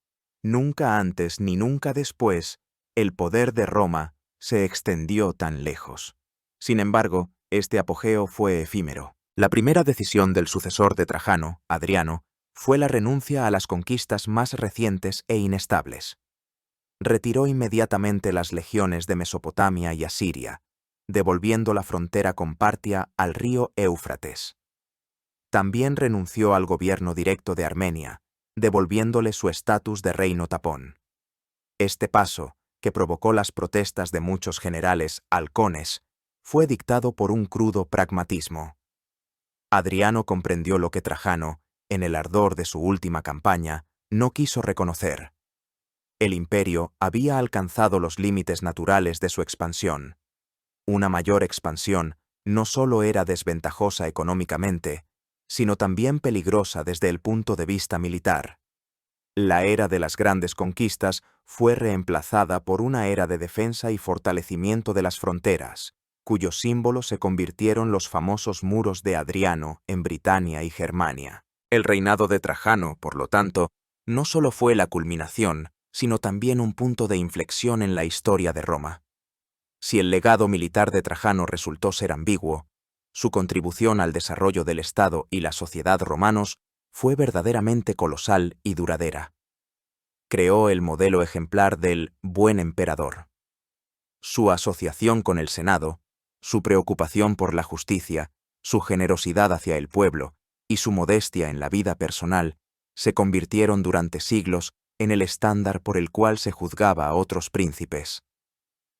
nunca antes ni nunca después el poder de Roma se extendió tan lejos. Sin embargo, este apogeo fue efímero. La primera decisión del sucesor de Trajano, Adriano, fue la renuncia a las conquistas más recientes e inestables. Retiró inmediatamente las legiones de Mesopotamia y Asiria, devolviendo la frontera con Partia al río Éufrates. También renunció al gobierno directo de Armenia, devolviéndole su estatus de reino tapón. Este paso, que provocó las protestas de muchos generales halcones, fue dictado por un crudo pragmatismo. Adriano comprendió lo que Trajano, en el ardor de su última campaña, no quiso reconocer. El imperio había alcanzado los límites naturales de su expansión. Una mayor expansión no solo era desventajosa económicamente, sino también peligrosa desde el punto de vista militar. La era de las grandes conquistas fue reemplazada por una era de defensa y fortalecimiento de las fronteras, cuyo símbolo se convirtieron los famosos muros de Adriano en Britania y Germania. El reinado de Trajano, por lo tanto, no solo fue la culminación, sino también un punto de inflexión en la historia de Roma. Si el legado militar de Trajano resultó ser ambiguo, su contribución al desarrollo del Estado y la sociedad romanos fue verdaderamente colosal y duradera. Creó el modelo ejemplar del buen emperador. Su asociación con el Senado, su preocupación por la justicia, su generosidad hacia el pueblo y su modestia en la vida personal se convirtieron durante siglos en el estándar por el cual se juzgaba a otros príncipes.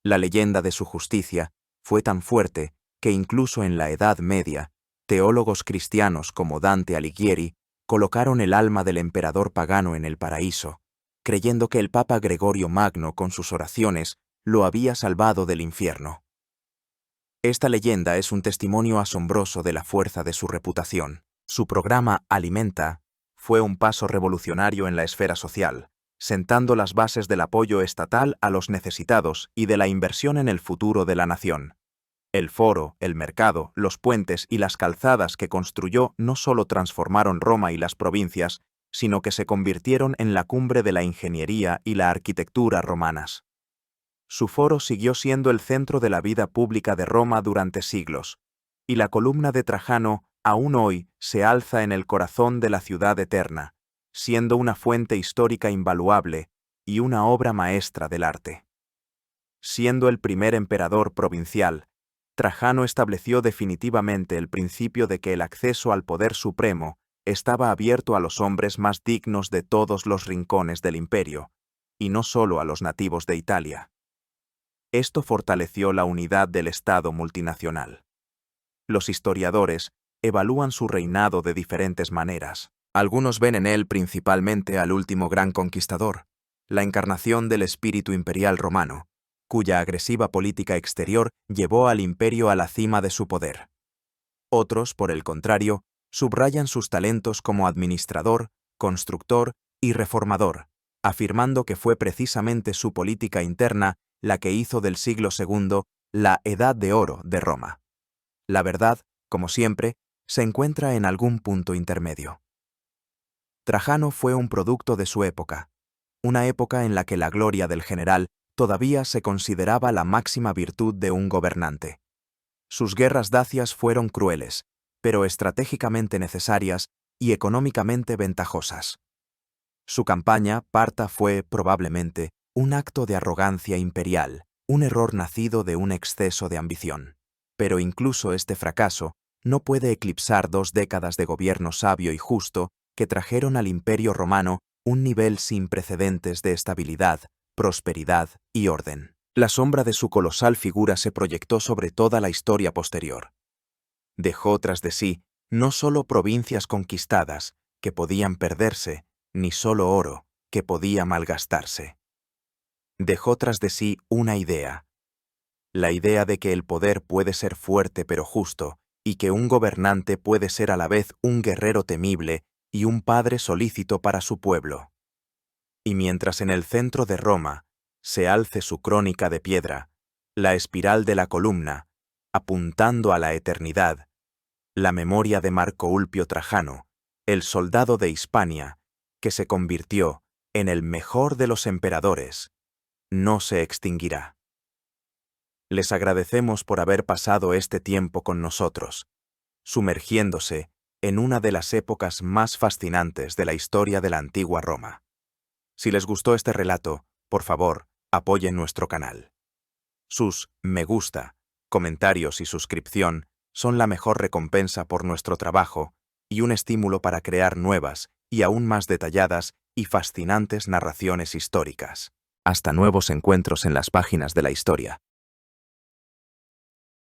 La leyenda de su justicia fue tan fuerte que incluso en la Edad Media, teólogos cristianos como Dante Alighieri colocaron el alma del emperador pagano en el paraíso, creyendo que el Papa Gregorio Magno con sus oraciones lo había salvado del infierno. Esta leyenda es un testimonio asombroso de la fuerza de su reputación. Su programa Alimenta fue un paso revolucionario en la esfera social, sentando las bases del apoyo estatal a los necesitados y de la inversión en el futuro de la nación. El foro, el mercado, los puentes y las calzadas que construyó no solo transformaron Roma y las provincias, sino que se convirtieron en la cumbre de la ingeniería y la arquitectura romanas. Su foro siguió siendo el centro de la vida pública de Roma durante siglos, y la columna de Trajano aún hoy se alza en el corazón de la ciudad eterna, siendo una fuente histórica invaluable y una obra maestra del arte. Siendo el primer emperador provincial, Trajano estableció definitivamente el principio de que el acceso al poder supremo estaba abierto a los hombres más dignos de todos los rincones del imperio, y no solo a los nativos de Italia. Esto fortaleció la unidad del Estado multinacional. Los historiadores evalúan su reinado de diferentes maneras. Algunos ven en él principalmente al último gran conquistador, la encarnación del espíritu imperial romano, cuya agresiva política exterior llevó al imperio a la cima de su poder. Otros, por el contrario, subrayan sus talentos como administrador, constructor y reformador, afirmando que fue precisamente su política interna la que hizo del siglo II la Edad de Oro de Roma. La verdad, como siempre, se encuentra en algún punto intermedio. Trajano fue un producto de su época, una época en la que la gloria del general todavía se consideraba la máxima virtud de un gobernante. Sus guerras dacias fueron crueles, pero estratégicamente necesarias y económicamente ventajosas. Su campaña, Parta, fue, probablemente, un acto de arrogancia imperial, un error nacido de un exceso de ambición. Pero incluso este fracaso no puede eclipsar 2 décadas de gobierno sabio y justo que trajeron al Imperio Romano un nivel sin precedentes de estabilidad, prosperidad y orden. La sombra de su colosal figura se proyectó sobre toda la historia posterior. Dejó tras de sí no solo provincias conquistadas, que podían perderse, ni solo oro, que podía malgastarse. Dejó tras de sí una idea. La idea de que el poder puede ser fuerte pero justo, y que un gobernante puede ser a la vez un guerrero temible y un padre solícito para su pueblo. Y mientras en el centro de Roma se alce su crónica de piedra, la espiral de la columna, apuntando a la eternidad, la memoria de Marco Ulpio Trajano, el soldado de Hispania, que se convirtió en el mejor de los emperadores, no se extinguirá. Les agradecemos por haber pasado este tiempo con nosotros, sumergiéndose en una de las épocas más fascinantes de la historia de la antigua Roma. Si les gustó este relato, por favor, apoyen nuestro canal. Sus me gusta, comentarios y suscripción son la mejor recompensa por nuestro trabajo y un estímulo para crear nuevas y aún más detalladas y fascinantes narraciones históricas. Hasta nuevos encuentros en las páginas de la historia.